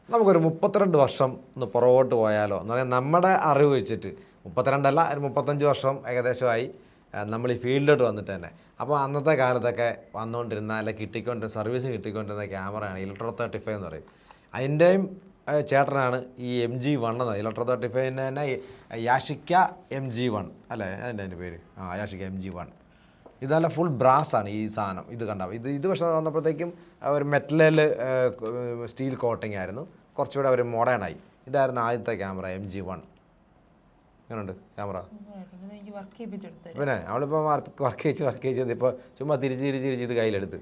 നമുക്കൊരു 32 വർഷം ഒന്ന് പുറകോട്ട് പോയാലോ എന്ന് പറഞ്ഞാൽ നമ്മുടെ അറിവ് വെച്ചിട്ട് 32 അല്ല ഒരു 35 വർഷം ഏകദേശമായി നമ്മൾ ഈ ഫീൽഡിലോട്ട് വന്നിട്ട് തന്നെ. അപ്പോൾ അന്നത്തെ കാലത്തൊക്കെ വന്നുകൊണ്ടിരുന്ന അല്ലെ കിട്ടിക്കൊണ്ടിരുന്ന സർവീസ് കിട്ടിക്കൊണ്ടിരുന്ന ക്യാമറയാണ് ഇലക്ട്രോ 35 എന്ന് പറയും. അതിൻ്റെയും ചേട്ടനാണ് ഈ MG1 എന്നത്. ഇലക്ട്രോ 35ൻ്റെ തന്നെ യാഷിക്ക MG1 അല്ലേ അതിൻ്റെ പേര്, യാഷിക്ക MG1. ഇതല്ല ഫുൾ ബ്രാസാണ് ഈ സാധനം. ഇത് കണ്ട ഇത് പക്ഷേ വന്നപ്പോഴത്തേക്കും ഒരു മെറ്റലിൽ സ്റ്റീൽ കോട്ടിംഗ് ആയിരുന്നു, കുറച്ചുകൂടെ ഒരു മോഡേണായി. ഇതായിരുന്നു ആദ്യത്തെ ക്യാമറ MG1. എങ്ങനെയുണ്ട് ക്യാമറ? പിന്നെ അവളിപ്പോൾ വർക്ക് ചെയ്ത് ഇപ്പോൾ ചുമ്മാ തിരിച്ച് ഇത് കയ്യിലെടുത്ത്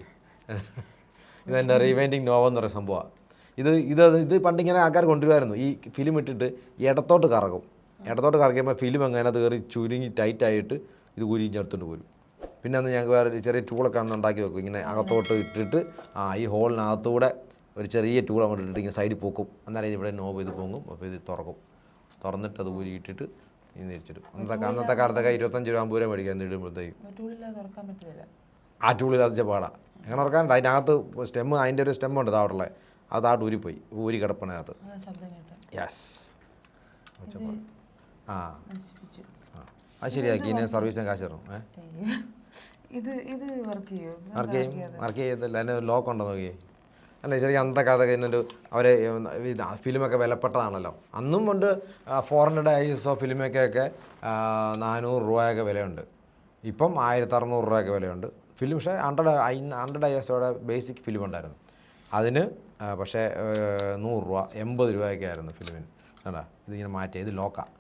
ഇതെൻ്റെ റീവൈൻഡിങ് നോവ എന്ന് പറയുന്ന സംഭവമാണ്. ഇത് പണ്ടിങ്ങനെ ആൾക്കാർ കൊണ്ടുവരുമായിരുന്നു. ഈ ഫിലിം ഇട്ടിട്ട് ഇടത്തോട്ട് കറക്കുമ്പോൾ ഫിലിം അങ്ങനെ കയറി ചുരുങ്ങി ടൈറ്റായിട്ട് ഇത് ഉരിഞ്ഞെടുത്തോണ്ട് പോരും. പിന്നെ അന്ന് ഞങ്ങൾക്ക് വേറെ ചെറിയ ടൂളൊക്കെ അന്ന് ഉണ്ടാക്കി വെക്കും. ഇങ്ങനെ അകത്തോട്ട് ഇട്ടിട്ട് ഈ ഹോളിനകത്തൂടെ ഒരു ചെറിയ ടൂൾ അങ്ങോട്ട് ഇട്ടിട്ട് ഇങ്ങനെ സൈഡിൽ പോക്കും. എന്നാലും ഇവിടെ നോബ് ഇത് പൊങ്ങും. അപ്പോൾ ഇത് തുറന്നിട്ട് അത് ഊരിയിട്ടിട്ട് ഇന്ന് തിരിച്ചിടും. അന്നത്തെ കാലത്തൊക്കെ 25 രൂപ 50 രൂപ മേടിക്കാൻ ഇടുമ്പോഴത്തേക്കും ആ ടൂളില്ലാത്ത പാടാ. എങ്ങനെ തുറക്കാനുണ്ട്? അതിനകത്ത് അതിൻ്റെ ഒരു സ്റ്റെമ്മുണ്ട് താഴെ, അത് താഴോട്ട് ഊരിപ്പോയി, ഊരി കിടപ്പണകത്ത്. യെസ് അത് ശരിയാക്കി. ഇനി സർവീസിന് കാശ് തരണം. വർക്ക് ചെയ്യത്തില്ല. അതിന് ലോക്ക് ഉണ്ടോ നോക്കിയേ. അല്ല ശരിക്കും അന്നത്തെ കാലത്തൊക്കെ ഇന്നൊരു അവരെ ഫിലിമൊക്കെ വിലപ്പെട്ടതാണല്ലോ. അന്നും ഉണ്ട് 400 ISO ഫിലിമൊക്കെ 400 രൂപയൊക്കെ വിലയുണ്ട്. ഇപ്പം 1600 രൂപയൊക്കെ വിലയുണ്ട് ഫിലിം. പക്ഷേ 100 ISOയുടെ ബേസിക് ഫിലിം ഉണ്ടായിരുന്നു. അതിന് പക്ഷേ 100 രൂപ 80 രൂപയൊക്കെ ആയിരുന്നു ഫിലിമിന്. കണ്ടാ ഇതിങ്ങനെ മാറ്റി, ഇത് ലോക്കാണ്.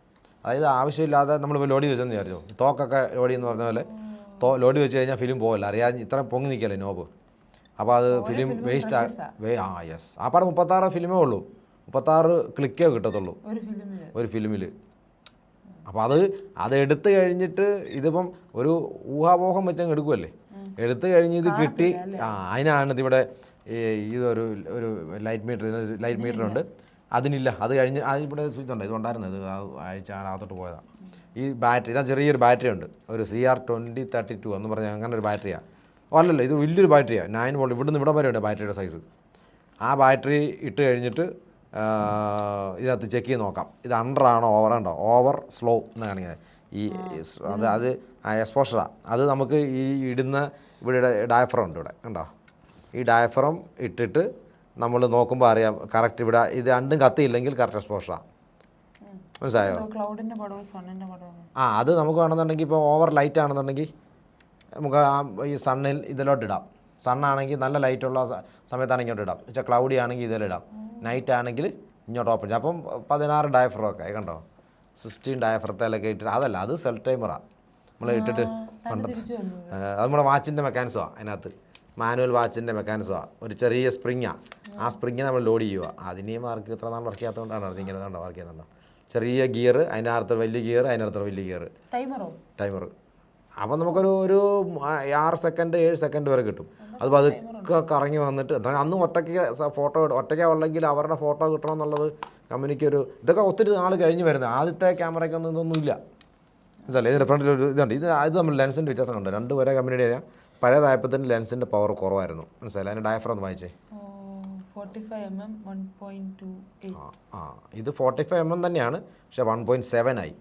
അതായത് ആവശ്യമില്ലാതെ നമ്മളിപ്പോൾ ലോഡി വെച്ചെന്ന് വിചാരിച്ചോ, തോക്കൊക്കെ ലോഡി എന്ന് പറഞ്ഞ പോലെ ലോഡി വെച്ച് കഴിഞ്ഞാൽ ഫിലിം പോകില്ല. അറിയാതെ ഇത്ര പൊങ്ങി നിൽക്കല്ലേ നോബ്. അപ്പോൾ അത് ഫിലിം വേസ്റ്റ് യെസ്. ആ പാടെ 36 ഫിലിമേ ഉള്ളൂ, 36 ക്ലിക്കേ കിട്ടത്തുള്ളൂ ഒരു ഫിലിമിൽ. അപ്പോൾ അത് എടുത്തു കഴിഞ്ഞിട്ട് ഇതിപ്പം ഒരു ഊഹാപോഹം വെച്ചങ്ങ് എടുക്കുമല്ലേ. എടുത്തു കഴിഞ്ഞ് ഇത് കിട്ടി. അതിനാണ് ഇതിവിടെ ഇതൊരു ലൈറ്റ് മീറ്റർ ഉണ്ട്. അതിനില്ല. അത് കഴിഞ്ഞ് ഇവിടെ സ്വിച്ച് ഉണ്ട്. ഇതുണ്ടായിരുന്നു. ഇത് ആഴ്ച അകത്തോട്ട് പോയതാണ്. ഈ ബാറ്ററി ഇതാ ചെറിയൊരു ബാറ്ററി ഉണ്ട്, ഒരു CR2032 എന്ന് പറഞ്ഞാൽ അങ്ങനെ ഒരു ബാറ്ററിയാണ്. അല്ലല്ലോ, ഇത് വലിയൊരു ബാറ്ററിയാണ്. 9 വോൾട്ട്. ഇവിടുന്ന് ഇവിടെ വരെ ഉണ്ട് ബാറ്ററിയുടെ സൈസ്. ആ ബാറ്ററി ഇട്ട് കഴിഞ്ഞിട്ട് ഇതിനകത്ത് ചെക്ക് ചെയ്ത് നോക്കാം ഇത് അണ്ടറാണോ ഓവർ സ്ലോ എന്ന് കാണിക്കുന്നത്. ഈ അത് എക്സ്പോഷറാണ്. അത് നമുക്ക് ഈ ഇടുന്ന ഇവിടെ ഡയഫ്രം ഉണ്ട് ഇവിടെ കണ്ടോ. ഈ ഡയഫ്രം ഇട്ടിട്ട് നമ്മൾ നോക്കുമ്പോൾ അറിയാം കറക്റ്റ്. ഇവിടെ ഇത് രണ്ടും കത്തിയില്ലെങ്കിൽ കറക്റ്റ് എക്സ്പോഷറാണ്. മനസ്സിലായോ? അത് നമുക്ക് വേണമെന്നുണ്ടെങ്കിൽ ഇപ്പോൾ ഓവർ ലൈറ്റ് ആണെന്നുണ്ടെങ്കിൽ നമുക്ക് ഈ സണ്ണിൽ ഇതിലോട്ടിടാം. സണ്ണാണെങ്കിൽ നല്ല ലൈറ്റുള്ള സമയത്താണെങ്കിൽ ഇങ്ങോട്ട് ഇടാം. വെച്ചാൽ ക്ലൗഡി ആണെങ്കിൽ ഇതിലിടാം. നൈറ്റ് ആണെങ്കിൽ ഇങ്ങോട്ട് ഓപ്പൺ ചെയ്യാം. അപ്പം 16 ഡയഫ്രമൊക്കെ കണ്ടോ, 16 ഡയഫ്രത്തിലൊക്കെ ഇട്ടിട്ട്. അതല്ല, അത് സെൽ ടൈമറാണ് നമ്മൾ ഇട്ടിട്ട് അത് നമ്മുടെ വാച്ചിൻ്റെ മെക്കാനിസമാണ്. അതിനകത്ത് മാനുവൽ വാച്ചിൻ്റെ മെക്കാനിസമാണ്. ഒരു ചെറിയ സ്പ്രിങ്ങാണ്. ആ സ്പ്രിങ്ങിനെ നമ്മൾ ലോഡ് ചെയ്യുക. അതിനെയും വർക്ക് ഇത്ര നാൾ വർക്ക് ചെയ്യാത്തതുകൊണ്ടാണ് അതിങ്ങനെ കണ്ടോ വർക്ക് ചെയ്യുന്നുണ്ടോ. ചെറിയ ഗിയർ, അതിൻ്റെ അകത്ത് വലിയ ഗിയർ, അതിനകത്ത് വലിയ ഗിയർ, ടൈമർ. അപ്പം നമുക്കൊരു 6 സെക്കൻഡ് 7 സെക്കൻഡ് വരെ കിട്ടും. അത് പതുക്കെ കറങ്ങി വന്നിട്ട് അന്ന് ഒറ്റയ്ക്ക് ഉള്ളെങ്കിൽ അവരുടെ ഫോട്ടോ കിട്ടണം എന്നുള്ളത് കമ്പനിക്കൊരു ഇതൊക്കെ ഒത്തിരി നാൾ കഴിഞ്ഞ് വരുന്നത്. ആദ്യത്തെ ക്യാമറയ്ക്കൊന്നും ഇതൊന്നുമില്ല. മനസ്സിലല്ലേ? ഇതിൻ്റെ ഫ്രണ്ടിൽ ഒരു ഇതുണ്ട്. ഇത് നമ്മൾ ലെൻസിൻ്റെ വ്യത്യാസം കണ്ടോ. രണ്ട് ഒരേ കമ്പനിയുടെ പഴയതായപ്പോൾ തന്നെ ലെൻസിൻ്റെ പവർ കുറവായിരുന്നു. മനസ്സിലായി? അതിൻ്റെ ഡയഫ്രം ഒന്ന് വായിച്ചേ. 45mm 1.28. ഇത് 45mm തന്നെയാണ്, പക്ഷേ 1.7 ആയി.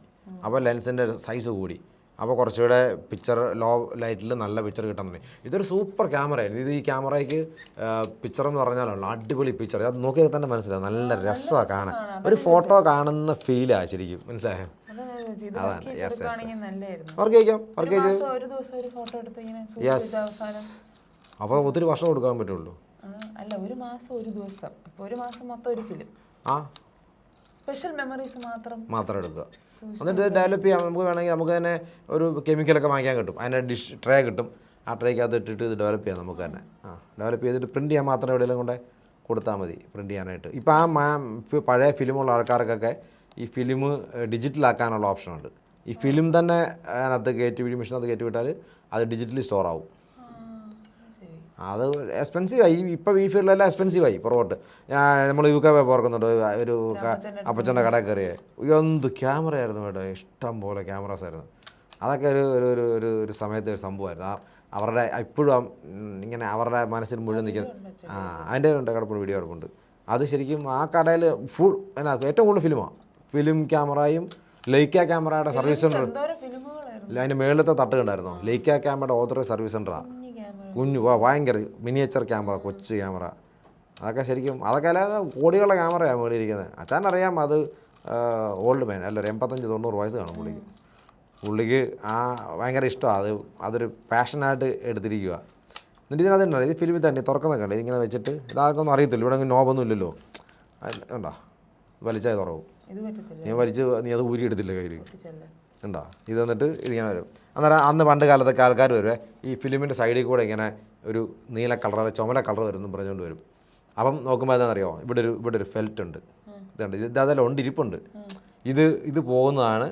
അപ്പോൾ ലെൻസിൻ്റെ സൈസ് കൂടി. അപ്പോൾ കുറച്ചുകൂടെ പിക്ചർ ലോ ലൈറ്റിൽ നല്ല പിക്ചർ കിട്ടാൻ തുടങ്ങി. ഇതൊരു സൂപ്പർ ക്യാമറയായിരുന്നു. ഇത് ഈ ക്യാമറയ്ക്ക് പിക്ചർ എന്ന് പറഞ്ഞാലുള്ള അടിപൊളി പിക്ചർ. അത് നോക്കിയാൽ തന്നെ മനസ്സിലാവും, നല്ല രസമാണ് കാണാൻ. ഒരു ഫോട്ടോ കാണുന്ന ഫീലാണ് ശരിക്കും. മനസ്സിലായോ? അതാണ്. യെസ് വർക്ക് ചെയ്യും. യെസ്. അപ്പോൾ ഒത്തിരി വർഷം കൊടുക്കാൻ പറ്റുള്ളൂ. അല്ല, ഒരു മാസം ഒരു ദിവസം. അപ്പോൾ ഒരു മാസം മൊത്തം ഒരു ഫിലിം. സ്പെഷ്യൽ മെമ്മറീസ് മാത്രം എടുക്കുക. എന്നിട്ട് ഡെവലപ്പ് ചെയ്യാം. നമുക്ക് വേണമെങ്കിൽ നമുക്ക് തന്നെ ഒരു കെമിക്കലൊക്കെ വാങ്ങിക്കാൻ കിട്ടും. അതിൻ്റെ ട്രേ കിട്ടും. ആ ട്രേക്കകത്ത് ഇട്ടിട്ട് ഇത് ഡെവലപ്പ് ചെയ്യാം നമുക്ക് തന്നെ. ഡെവലപ്പ് ചെയ്തിട്ട് പ്രിൻറ്റ് ചെയ്യാൻ മാത്രം എവിടെയെങ്കിലും കൊണ്ട് കൊടുത്താൽ മതി പ്രിൻറ്റ് ചെയ്യാനായിട്ട്. ഇപ്പോൾ പഴയ ഫിലിമുള്ള ആൾക്കാർക്കൊക്കെ ഈ ഫിലിം ഡിജിറ്റലാക്കാനുള്ള ഓപ്ഷനുണ്ട്. ഈ ഫിലിം തന്നെ അതിനകത്ത് മെഷീനകത്ത് കയറ്റി വിട്ടാൽ അത് ഡിജിറ്റലി സ്റ്റോർ ആവും. അത് എക്സ്പെൻസീവായി. ഇപ്പം ഈ ഫീൽഡിലെല്ലാം എക്സ്പെൻസീവായി പുറകോട്ട്. നമ്മൾ UK ഓർക്കുന്നുണ്ട്. ഒരു അപ്പച്ചൻ്റെ കടയിൽ കയറിയേ എന്ത് ക്യാമറയായിരുന്നു കേട്ടോ. ഇഷ്ടം പോലെ ക്യാമറാസ് ആയിരുന്നു. അതൊക്കെ ഒരു സമയത്ത് ഒരു സംഭവമായിരുന്നു. അവരുടെ ഇപ്പോഴും ഇങ്ങനെ അവരുടെ മനസ്സിൽ മുഴുവൻ നിൽക്കുന്നത്. അതിൻ്റെ ഉണ്ട് കിടപ്പുണ്ട്, വീഡിയോ കിടപ്പുണ്ട്. അത് ശരിക്കും ആ കടയിൽ ഫുൾ എന്നാ ഏറ്റവും കൂടുതൽ ഫിലിമാണ്. ഫിലിം ക്യാമറയും ലൈക്ക ക്യാമറയുടെ സർവീസ് സെൻറ്റർ. അതിൻ്റെ മേളിലത്തെ തട്ട് കണ്ടായിരുന്നോ? ലൈക്ക ക്യാമറയുടെ ഓതറൈസ് സർവീസ് സെൻ്ററാണ്. കുഞ്ഞു ഭയങ്കര മിനിയേച്ചർ ക്യാമറ, കൊച്ചു ക്യാമറ. അതൊക്കെ ശരിക്കും അതൊക്കെ അല്ലാതെ കോടികളുടെ ക്യാമറയാണ് മേടിയിരിക്കുന്നത്. അച്ഛനറിയാം അത് ഓൾഡ് മാൻ അല്ല, ഒരു 85-90 വയസ്സ് കാണും പുള്ളിക്ക്. പുള്ളിക്ക് ഭയങ്കര ഇഷ്ടമാണ് അതൊരു പാഷനായിട്ട് എടുത്തിരിക്കുക. എന്നിട്ട് ഇതിനകത്ത് ഇത് ഫിലിമിൽ തന്നെ തുറക്കുന്നൊക്കെ ഉണ്ട്. ഇതിങ്ങനെ വെച്ചിട്ട് ഇതാർക്കൊന്നും അറിയത്തില്ല, ഇവിടെ നോബൊന്നും ഇല്ലല്ലോ. ഉണ്ടോ വലിച്ചാൽ തുറവും. നീ അത് ഊരി എടുത്തില്ല കയ്യിൽ ഉണ്ടോ? ഇത് വന്നിട്ട് ഇതിങ്ങനെ വരും. അന്നേരം അന്ന് പണ്ട് കാലത്തൊക്കെ ആൾക്കാർ വരുവേ ഈ ഫിലിമിൻ്റെ സൈഡിൽ കൂടെ ഇങ്ങനെ ഒരു നീല കളർ ചുമല കളർ വരുന്നു പറഞ്ഞുകൊണ്ട് വരും. അപ്പം നോക്കുമ്പോൾ എന്താണെന്നറിയോ, ഇവിടെ ഒരു ഫെൽറ്റ് ഉണ്ട്. ഇതുണ്ട്, ഇത് അതെല്ലാം ഉണ്ട്, ഇരിപ്പുണ്ട്. ഇത് പോകുന്നതാണ്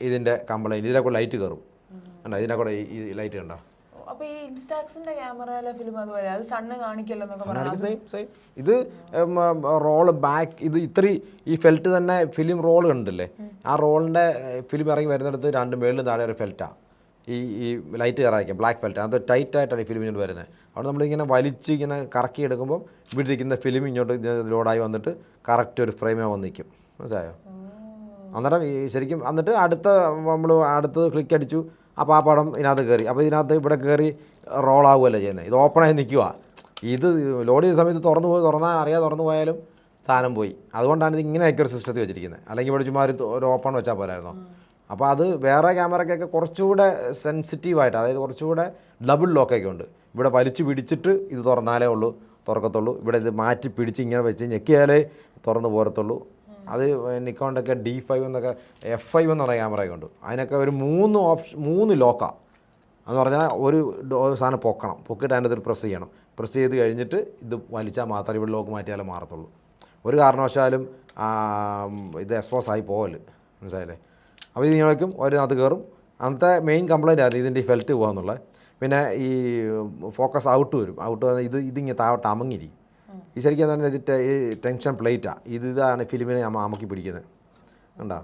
ഇതിൻ്റെ കംപ്ലൈൻറ്റ്. ഇതിലെ കൂടെ ലൈറ്റ് കയറും കണ്ടോ, ഇതിനെ കൂടെ ഈ ലൈറ്റ് കണ്ടോ. അപ്പോൾ ഈ ഇൻസ്റ്റാക്സിന്റെ ക്യാമറയിലെ ഫിലിം അതുപോലെ അത് സണ്ണ് കാണിക്കല്ലോ എന്നൊക്കെ പറഞ്ഞു. സെയിം ഇത് റോള് ബാക്ക് ഈ ഫെൽറ്റ് തന്നെ ഫിലിം റോൾ കണ്ടില്ലേ, ആ റോളിൻ്റെ ഫിലിം ഇറങ്ങി വരുന്നിടത്ത് രണ്ട് മേളിലും താഴെ ഒരു ഫെൽറ്റാണ് ഈ ലൈറ്റ് കയറായിരിക്കും, ബ്ലാക്ക് ഫെൽറ്റ്. അത് ടൈറ്റായിട്ടാണ് ഈ ഫിലിമിനോട് വരുന്നത്. അവിടെ നമ്മളിങ്ങനെ വലിച്ച് ഇങ്ങനെ കറക്കി എടുക്കുമ്പോൾ ഇവിടെ ഇരിക്കുന്ന ഫിലിം ഇങ്ങോട്ട് ലോഡായി വന്നിട്ട് കറക്റ്റ് ഒരു ഫ്രെയിമേ വന്ന് നിൽക്കും. മനസ്സിലായോ? അന്നേരം ശരിക്കും എന്നിട്ട് അടുത്തത് ക്ലിക്ക് അടിച്ചു, അപ്പോൾ ആ പടം ഇതിനകത്ത് കയറി. അപ്പോൾ ഇതിനകത്ത് ഇവിടെ കയറി റോളാവുകയല്ല ചെയ്യുന്നത്, ഇത് ഓപ്പണായി നിൽക്കുക. ഇത് ലോഡ് ചെയ്ത സമയത്ത് തുറന്നു പോയാലും സാധനം പോയി. അതുകൊണ്ടാണ് ഇത് ഇങ്ങനെയൊക്കെ ഒരു സിസ്റ്റത്തിൽ വെച്ചിരിക്കുന്നത്. അല്ലെങ്കിൽ ഇവിടെ ചുമ്മാ ഒരു ഓപ്പൺ വെച്ചാൽ പോരായിരുന്നോ. അപ്പോൾ അത് വേറെ ക്യാമറയ്ക്കൊക്കെ കുറച്ചുകൂടെ സെൻസിറ്റീവായിട്ട്, അതായത് കുറച്ചുകൂടെ ഡബിൾ ലോക്കൊക്കെ ഉണ്ട്. ഇവിടെ വലിച്ചു പിടിച്ചിട്ട് ഇത് തുറന്നാലേ തുറക്കത്തുള്ളൂ. ഇവിടെ ഇത് മാറ്റി പിടിച്ച് ഇങ്ങനെ വെച്ച് ഞെക്കിയാലേ തുറന്ന് പോരത്തുള്ളൂ. അത് നിക്കോണിൻ്റെയൊക്കെ D5 എന്നൊക്കെ F5 എന്ന് പറയുന്ന ക്യാമറയൊക്കെ ഉണ്ട്. അതിനൊക്കെ ഒരു 3 ലോക്കാണ്. എന്ന് പറഞ്ഞാൽ ഒരു സാധനം പൊക്കിയിട്ട് അതിൻ്റെ ഒരു പ്രസ് ചെയ്യണം. പ്രസ് ചെയ്ത് കഴിഞ്ഞിട്ട് ഇത് വലിച്ചാൽ മാത്രമേ ഇവിടെ ലോക്ക് മാറ്റിയാലേ മാറത്തുള്ളൂ. ഒരു കാരണവശാലും ഇത് എക്സ്പോസ് ആയി പോകല്. മനസ്സിലായില്ലേ? അപ്പോൾ ഇത് ഇങ്ങനെ വയ്ക്കും, ഒരിനകത്ത് കയറും. അന്നത്തെ മെയിൻ കംപ്ലയിൻ്റ് ആയിരുന്നു ഇതിൻ്റെ ഈ ഫെൽറ്റ് പോകാന്നുള്ളത്. പിന്നെ ഈ ഫോക്കസ് ഔട്ട് വരും. ഇതിങ്ങനെ താഴോട്ട് അമങ്ങിരിക്കും. ഈ ശരിക്കും തന്നെ ഈ ടെൻഷൻ പ്ലേറ്റാണ്. ഇതാണ് ഫിലിമിനെ അമക്കി പിടിക്കുന്നത്. കണ്ടോ?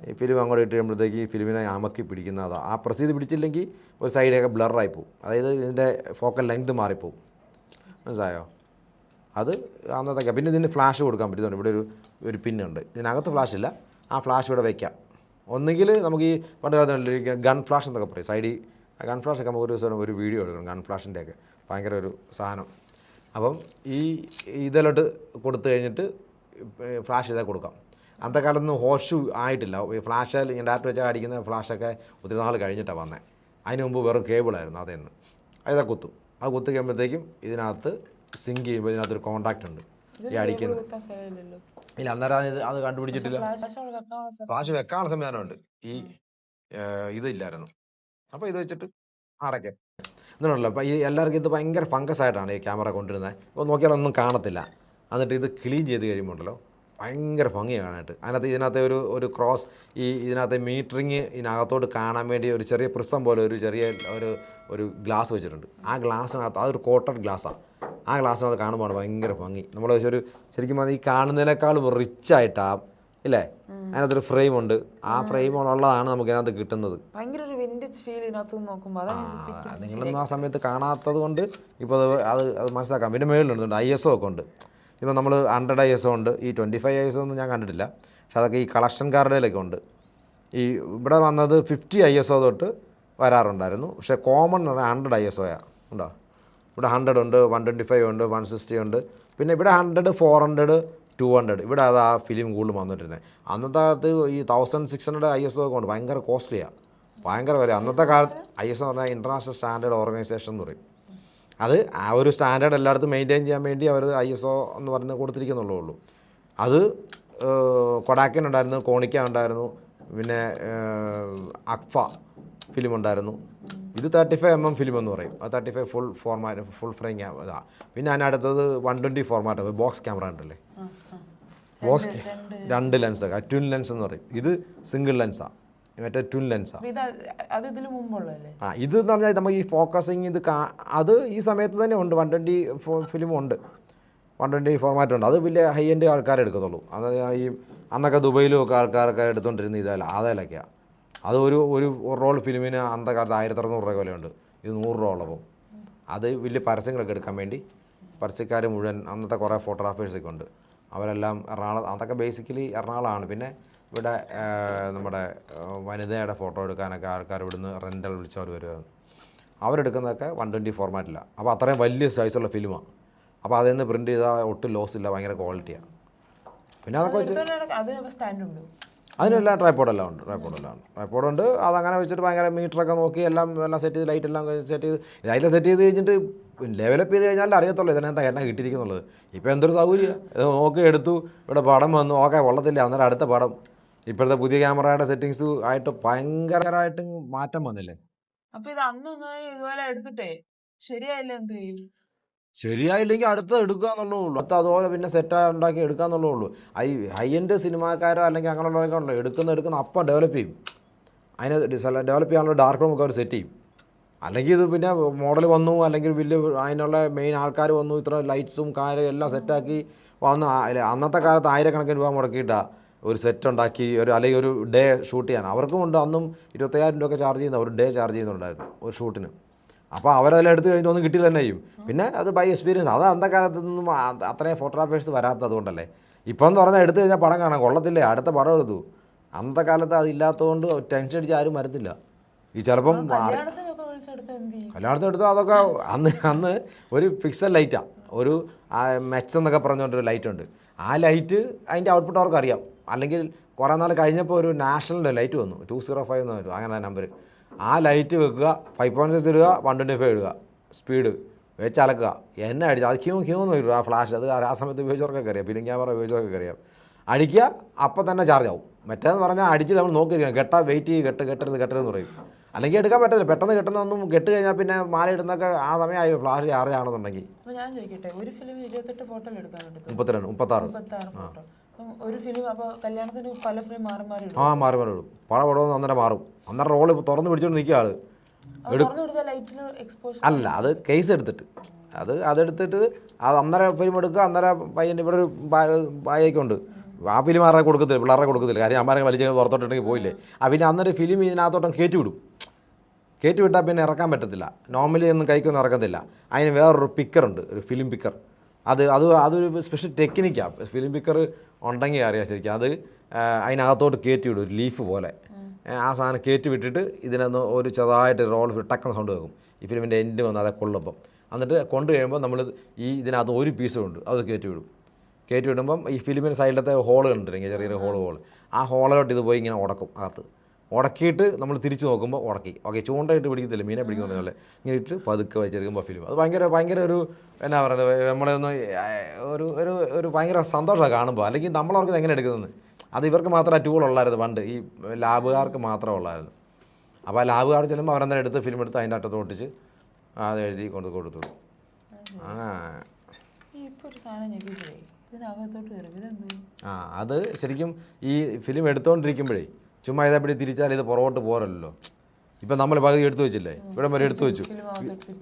ഈ ഫിലിം അങ്ങോട്ട് ഇട്ട് കഴിയുമ്പോഴത്തേക്ക് ഈ ഫിലിമിനെ അമക്കി പിടിക്കുന്നതാണ്. ആ പ്രസ് ചെയ്ത് പിടിച്ചില്ലെങ്കിൽ ഒരു സൈഡൊക്കെ ബ്ലറായി പോകും. അതായത് ഇതിൻ്റെ ഫോക്കൽ ലെങ്ത് മാറിപ്പോവും. മനസ്സിലായോ? അത് അന്നത്തെ. പിന്നെ ഇതിന് ഫ്ലാഷ് കൊടുക്കാൻ പറ്റുന്നുണ്ട്. ഇവിടെ ഒരു പിന്നുണ്ട്. ഇതിനകത്ത് ഫ്ലാഷ് ഇല്ല, ആ ഫ്ലാഷ് ഇവിടെ വയ്ക്കാം. ഒന്നുകിൽ നമുക്ക് ഈ പണ്ട് കാലത്ത് ഗൺ ഫ്ലാഷ് എന്നൊക്കെ പറയും, സൈഡിൽ ഗൺ ഫ്ലാഷൊക്കെ നമുക്ക് ഒരു ദിവസം ഒരു വീഡിയോ എടുക്കണം. ഗൺ ഫ്ലാഷിൻ്റെയൊക്കെ ഭയങ്കര ഒരു സാധനം. അപ്പം ഇതിലോട്ട് കൊടുത്തു കഴിഞ്ഞിട്ട് ഫ്ലാഷ് ചെയ്താൽ കൊടുക്കാം. അന്നത്തെ കാലത്തൊന്നും ഹോഷു ആയിട്ടില്ല. ഈ ഫ്ലാഷിൽ ഇങ്ങനെ ഡയറക്റ്റ് വെച്ചാൽ അടിക്കുന്ന ഫ്ലാഷൊക്കെ ഒത്തിരി നാൾ കഴിഞ്ഞിട്ടാണ് വന്നത്. അതിന് മുമ്പ് വെറും കേബിളായിരുന്നു. അതേന്ന് അതാ കുത്തും. അത് കുത്തി കഴിയുമ്പോഴത്തേക്കും ഇതിനകത്ത് സിങ്ക് ചെയ്യുമ്പോൾ ഇതിനകത്തൊരു കോൺടാക്റ്റ് ഉണ്ട് ഈ അടിക്കുന്നത്. ഇല്ല, അന്നേരം അത് കണ്ടുപിടിച്ചിട്ടില്ല. ഫ്ലാഷ് വെക്കാനുള്ള സംവിധാനമുണ്ട്, ഇതില്ലായിരുന്നു. അപ്പോൾ ഇത് വെച്ചിട്ട് അടയ്ക്കാം എന്നുണ്ടല്ലോ. അപ്പോൾ ഈ എല്ലാവർക്കും ഇത് ഭയങ്കര ഫംഗസ് ആയിട്ടാണ് ഈ ക്യാമറ കൊണ്ടുവരുന്നത്. അപ്പോൾ നോക്കിയാലൊന്നും കാണത്തില്ല. എന്നിട്ട് ഇത് ക്ലീൻ ചെയ്ത് കഴിയുമ്പോൾ ഉണ്ടല്ലോ ഭയങ്കര ഭംഗിയാണ് കാണാനായിട്ട്. ഇതിനകത്ത് ഒരു ക്രോസ് ഇതിനകത്ത് മീറ്ററിങ് ഇതിനകത്തോട്ട് കാണാൻ വേണ്ടി ഒരു ചെറിയ പ്രിസം പോലെ ഒരു ഗ്ലാസ് വെച്ചിട്ടുണ്ട്. ആ ഗ്ലാസ്സിനകത്ത് അതൊരു കോട്ടഡ് ഗ്ലാസ്സാണ്. ആ ഗ്ലാസ്സിനകത്ത് കാണുമ്പോൾ ഭയങ്കര ഭംഗി. നമ്മൾ ശരിക്കും ഈ കാണുന്നതിനേക്കാളും റിച്ചായിട്ടാണ് ഇല്ലേ? അതിനകത്തൊരു ഫ്രെയിം ഉണ്ട്. ആ ഫ്രെയിം ഉള്ളതാണ് നമുക്ക് ഇതിനകത്ത് കിട്ടുന്നത്. നിങ്ങളൊന്നും ആ സമയത്ത് കാണാത്തത് കൊണ്ട് ഇപ്പോൾ അത് മനസ്സിലാക്കാം. പിന്നെ മേളിലുണ്ട് ISO ഒക്കെ ഉണ്ട്. ഇപ്പോൾ നമ്മൾ 100 ISO ഉണ്ട്. ഈ 25 ISO ഒന്നും ഞാൻ കണ്ടിട്ടില്ല. പക്ഷെ അതൊക്കെ ഈ കളക്ഷൻ കാർഡിലൊക്കെ ഉണ്ട്. ഇവിടെ വന്നത് 50 ISO തൊട്ട് വരാറുണ്ടായിരുന്നു. പക്ഷേ കോമൺ 100 ISO ഉണ്ടോ? ഇവിടെ 100 ഉണ്ട്, 125 ഉണ്ട്, 160 ഉണ്ട്. പിന്നെ ഇവിടെ 100, 400, 200. ഇവിടെ അത് ആ ഫിലിം കൂടുതൽ വന്നിട്ടുള്ളത്. അന്നത്തെ കാലത്ത് ഈ 1600 ISO ഒക്കെ ഉണ്ട്. ഭയങ്കര കോസ്റ്റ്ലിയാണ്, ഭയങ്കര വില. അന്നത്തെ കാലത്ത് ISO എന്ന് പറഞ്ഞാൽ ഇൻ്റർനാഷണൽ സ്റ്റാൻഡേർഡ് ഓർഗനൈസേഷൻ എന്ന് പറയും. അത് ആ ഒരു സ്റ്റാൻഡേർഡ് എല്ലായിടത്തും മെയിൻറ്റെയിൻ ചെയ്യാൻ വേണ്ടി അവർ ISO എന്ന് പറഞ്ഞ് കൊടുത്തിരിക്കുന്നുള്ളൂ. അത് കൊഡാക്കൻ ഉണ്ടായിരുന്നു, കോണിക്ക ഉണ്ടായിരുന്നു, പിന്നെ അക്ഫ ഫിലിം ഉണ്ടായിരുന്നു. ഇത് 35mm ഫിലിം എന്ന് പറയും. അത് 35 ഫുൾ ഫ്രെയിം ഇതാണ്. പിന്നെ അതിനടുത്തത് 120 ഫോർമാറ്റ് ബോക്സ് ക്യാമറ ഉണ്ടല്ലേ, ബോക്സ് 2 ലെൻസൊക്കെ ട്വിൻ ലെൻസ് എന്ന് പറയും. ഇത് സിംഗിൾ ലെൻസാണ്, മറ്റേ ട്വിൻ ലെൻസാണ്. ഇത് എന്ന് പറഞ്ഞാൽ നമുക്ക് ഈ ഫോക്കസിങ് അത് ഈ സമയത്ത് തന്നെ ഉണ്ട്. 120 ഫിലിം ഉണ്ട്, 120 ഫോർമാറ്റ് ഉണ്ട്. അത് വലിയ ഹൈ എൻഡ് ആൾക്കാരെ എടുക്കത്തുള്ളൂ. അത് അന്നൊക്കെ ദുബൈയിലും ഒക്കെ ആൾക്കാരൊക്കെ എടുത്തുകൊണ്ടിരുന്ന അതിലൊക്കെയാണ്. അത് ഒരു റോൾ ഫിലിമിന് അന്നത്തെ കാലത്ത് 1600 രൂപ വിലയുണ്ട്. ഇത് 100 റോളപ്പോൾ അത് വലിയ പരസ്യങ്ങളൊക്കെ എടുക്കാൻ വേണ്ടി പരസ്യക്കാർ മുഴുവൻ അന്നത്തെ കുറേ ഫോട്ടോഗ്രാഫേഴ്സൊക്കെ ഉണ്ട്. അവരെല്ലാം എറണാകുളം, അതൊക്കെ ബേസിക്കലി എറണാകുളമാണ്. പിന്നെ ഇവിടെ നമ്മുടെ വനിതയുടെ ഫോട്ടോ എടുക്കാനൊക്കെ ആൾക്കാർ ഇവിടുന്ന് റെൻ്റൽ വിളിച്ചവർ വരുവാണ്. അവരെടുക്കുന്നതൊക്കെ 120 ഫോർമാറ്റിലാണ്. അപ്പോൾ അത്രയും വലിയ സൈസുള്ള ഫിലിമാണ്. അപ്പോൾ അതിൽ നിന്ന് പ്രിൻറ്റ് ചെയ്താൽ ഒട്ടും ലോസ് ഇല്ല, ഭയങ്കര ക്വാളിറ്റിയാണ്. പിന്നെ അതൊക്കെ വെച്ച് അതിനെല്ലാം ട്രൈപ്പോഡെല്ലാം ഉണ്ട്. ട്രൈപ്പോഡുണ്ട്. അതങ്ങനെ വെച്ചിട്ട് ഭയങ്കര മീറ്ററൊക്കെ നോക്കി എല്ലാം സെറ്റ് ചെയ്ത് ലൈറ്റെല്ലാം സെറ്റ് ചെയ്ത് ലൈറ്റെല്ലാം സെറ്റ് ചെയ്ത് കഴിഞ്ഞിട്ട് ഡെവലപ്പ് ചെയ്ത് കഴിഞ്ഞാൽ അറിയത്തുള്ളൂ ഇതിനെന്താ എണ്ണ കിട്ടിയിരിക്കുന്നുള്ളത്. ഇപ്പോൾ എന്തൊരു സൗകര്യം, ഇത് നോക്കി എടുത്തു, ഇവിടെ പടം വന്നു, ഓക്കെ കൊള്ളത്തില്ല, അന്നേരം അടുത്ത പടം. ഇപ്പോഴത്തെ പുതിയ ക്യാമറയുടെ സെറ്റിങ്സ് ആയിട്ട് ഭയങ്കരമായിട്ട് മാറ്റം വന്നില്ലേ. അപ്പോൾ ഇത് അന്നൊന്നും ഇതുപോലെ എടുത്തിട്ടേ ശരിയായില്ല, എന്ത് ചെയ്യും? ശരിയായില്ലെങ്കിൽ അടുത്ത എടുക്കുക എന്നുള്ളേ ഉള്ളൂ. അടുത്ത അതുപോലെ പിന്നെ സെറ്റ് ഉണ്ടാക്കി എടുക്കുക എന്നുള്ളേ ഉള്ളൂ. ഹൈ എൻഡ് സിനിമാക്കാരോ അല്ലെങ്കിൽ അങ്ങനെയുള്ളവരൊക്കെ ഉണ്ടല്ലോ, എടുക്കുന്ന അപ്പം ഡെവലപ്പ് ചെയ്യും. അതിനെ ഡെവലപ്പ് ചെയ്യാനുള്ള ഡാർക്ക് റൂമൊക്കെ അവർ സെറ്റ് ചെയ്യും. അല്ലെങ്കിൽ ഇത് പിന്നെ മോഡൽ വന്നു, അല്ലെങ്കിൽ വലിയ അതിനുള്ള മെയിൻ ആൾക്കാർ വന്നു, ഇത്ര ലൈറ്റ്സും കാര്യം എല്ലാം സെറ്റാക്കി വന്ന് അന്നത്തെ കാലത്ത് ആയിരക്കണക്കിന് രൂപ മുടക്കിയിട്ടാണ് ഒരു സെറ്റ് ഉണ്ടാക്കി അല്ലെങ്കിൽ ഒരു ഡേ ഷൂട്ട് ചെയ്യാൻ. അവർക്കും ഉണ്ട്, അന്നും 25,000 രൂപ ചാർജ് ചെയ്യുന്ന ഒരു ഡേ ചാർജ് ചെയ്യുന്നുണ്ടായിരുന്നു ഒരു ഷൂട്ടിന്. അപ്പോൾ അവരെല്ലാം എടുത്ത് കഴിഞ്ഞിട്ട് ഒന്നും കിട്ടിയില്ല തന്നെ ചെയ്യും. പിന്നെ അത് ബൈ എക്സ്പീരിയൻസ്. അത് അന്നത്തെ കാലത്തൊന്നും അത്രയും ഫോട്ടോഗ്രാഫേഴ്സ് വരാത്തതുകൊണ്ടല്ലേ. ഇപ്പം എന്ന് പറഞ്ഞാൽ എടുത്തു കഴിഞ്ഞാൽ പടം കാണാം, കൊള്ളത്തില്ലേ, അടുത്ത പടം എടുത്തു. അന്നത്തെ കാലത്ത് അതില്ലാത്തതുകൊണ്ട് ടെൻഷൻ അടിച്ച് ആരും വരുന്നില്ല. ഈ ചിലപ്പം കല്യാണത്തിന് എടുത്താൽ അതൊക്കെ അന്ന് ഒരു ഫിക്സഡ് ലൈറ്റാണ്, ഒരു മെച്ച് എന്നൊക്കെ പറഞ്ഞുകൊണ്ടൊരു ലൈറ്റുണ്ട്. ആ ലൈറ്റ് അതിൻ്റെ ഔട്ട്പുട്ട് അവർക്ക് അറിയാം. അല്ലെങ്കിൽ കുറേ നാൾ കഴിഞ്ഞപ്പോൾ ഒരു നാഷണലിൻ്റെ ലൈറ്റ് വന്നു, 205 എന്ന് വരും, അങ്ങനെ നമ്പർ. ആ ലൈറ്റ് വെക്കുക, 5.6 ഇടുക, 125 ഇടുക, സ്പീഡ് വെച്ച് അലക്കുക, എന്നെ അടിച്ചു. അത് ക്യൂന്ന് വരും ആ ഫ്ലാഷ്. അത് ആ സമയത്ത് ഉപയോഗിച്ചവർക്കൊക്കെ അറിയാം, ഫിലിം ക്യാമറ ഉപയോഗിച്ചവർക്കൊക്കെ അറിയാം. അടിക്കുക, അപ്പം തന്നെ ചാർജ് ആവും. മറ്റേന്ന് പറഞ്ഞാൽ അടിച്ച് നമ്മൾ നോക്കിയിരിക്കണം, വെയിറ്റ് ചെയ്ത് കെട്ടരുതെന്ന് പറയും. അല്ലെങ്കിൽ എടുക്കാൻ പറ്റില്ല, പെട്ടെന്ന് കെട്ടുന്നൊന്നും കെട്ട് കഴിഞ്ഞാൽ പിന്നെ മാല ഇടുന്നൊക്കെ ആ സമയമായി ഫ്ലാഷ് ചാർജ് ആണെന്നുണ്ടെങ്കിൽ. ഞാൻ ചോദിക്കട്ടെ, ഒരു ഫിലിം 28 ഫോട്ടോ എടുക്കാൻ 36 ഒരു ഫിലിം. അപ്പോൾ കല്യാണത്തിന് പല ഫ്രെയിം മാറി മാറി ഇടും. പടം അന്നേരം മാറും. അന്നേരം റോള് തുറന്ന് പിടിച്ചോണ്ട് നിൽക്കുക ആള്. അല്ല, അത് കേസ് എടുത്തിട്ട് അതെടുത്തിട്ട് അത് അന്നേരം ഫിലിം എടുക്കുക. അന്നേരം പയ്യൻ്റെ ഇവിടെ ഒരു ബായൊക്കെ ആ ഫിലിം ആരെ കൊടുക്കത്തില്ല, പിള്ളേരെ കൊടുക്കത്തില്ല. കാര്യം അമ്മാരെ വലിച്ച് പുറത്തോട്ടുണ്ടെങ്കിൽ പോയില്ലേ. പിന്നെ അന്നൊരു ഫിലിം ഇതിനകത്തോട്ടം കയറ്റി വിട്ടാൽ പിന്നെ ഇറക്കാൻ പറ്റത്തില്ല. നോർമലി ഒന്നും കൈക്കൊന്നും ഇറക്കത്തില്ല. അതിന് വേറൊരു പിക്കറുണ്ട്, ഒരു ഫിലിം പിക്കർ. അതൊരു സ്പെഷ്യൽ ടെക്നിക്കാണ്. ഫിലിം പിക്കർ ഉണ്ടെങ്കിൽ അറിയാം ശരിക്കും. അത് അതിനകത്തോട്ട് കയറ്റി വിടും, ഒരു ലീഫ് പോലെ. ആ സാധനം കയറ്റി വിട്ടിട്ട് ഇതിനൊന്ന് ഒരു ചെറുതായിട്ട് റോൾ ടക്കുന്ന സൗണ്ട് കേൾക്കും. ഈ ഫിലിമിൻ്റെ എൻഡ് വന്ന് അതെ കൊള്ളുമ്പം. എന്നിട്ട് കൊണ്ടു കഴിയുമ്പോൾ നമ്മൾ ഇതിനകത്ത് ഒരു പീസുണ്ട്, അത് കയറ്റി വിടുമ്പം ഈ ഫിലിമിൻ്റെ സൈഡിലത്തെ ഹോൾ കണ്ടിട്ടുണ്ടെങ്കിൽ ചെറിയ ഹോൾ ആ ഹോളിലോട്ട് ഇത് പോയി ഇങ്ങനെ ഉടക്കും. ഉടക്കിയിട്ട് നമ്മൾ തിരിച്ച് നോക്കുമ്പോൾ ഓക്കെ ചൂണ്ടയിട്ട് പിടിക്കത്തില്ല, മീനെ പിടിക്കുന്ന പോലെ ഇങ്ങനെ ഇട്ട് പതുക്കെ വെച്ചെടുക്കുമ്പോൾ ഫിലിം. അത് ഭയങ്കര ഒരു എന്നാ പറയുന്നത്, നമ്മളൊന്ന് ഒരു ഭയങ്കര സന്തോഷമാണ് കാണുമ്പോൾ. അല്ലെങ്കിൽ നമ്മളവർക്ക് എങ്ങനെ എടുക്കുന്നതെന്ന്. അത് ഇവർക്ക് മാത്രമേ ടൂൾ ഉള്ളായിരുന്നു പണ്ട്, ഈ ലാബുകാർക്ക് മാത്രമേ ഉള്ളായിരുന്നു. അപ്പോൾ ആ ലാബുകാർ ചെല്ലുമ്പോൾ അവരെന്തായാലും എടുത്ത് ഫിലിം എടുത്ത് അതിൻ്റെ അറ്റത്ത് ഒട്ടിച്ച് അത് എഴുതി കൊടുത്തു. അത് ശരിക്കും ഈ ഫിലിം എടുത്തുകൊണ്ടിരിക്കുമ്പോഴേ ചുമ്മാ ഇതേപ്പടി തിരിച്ചാൽ ഇത് പുറകോട്ട് പോരല്ലോ. ഇപ്പം നമ്മൾ പകുതി എടുത്തു വെച്ചില്ലേ, ഇവിടെ വരെ എടുത്തു വെച്ചു.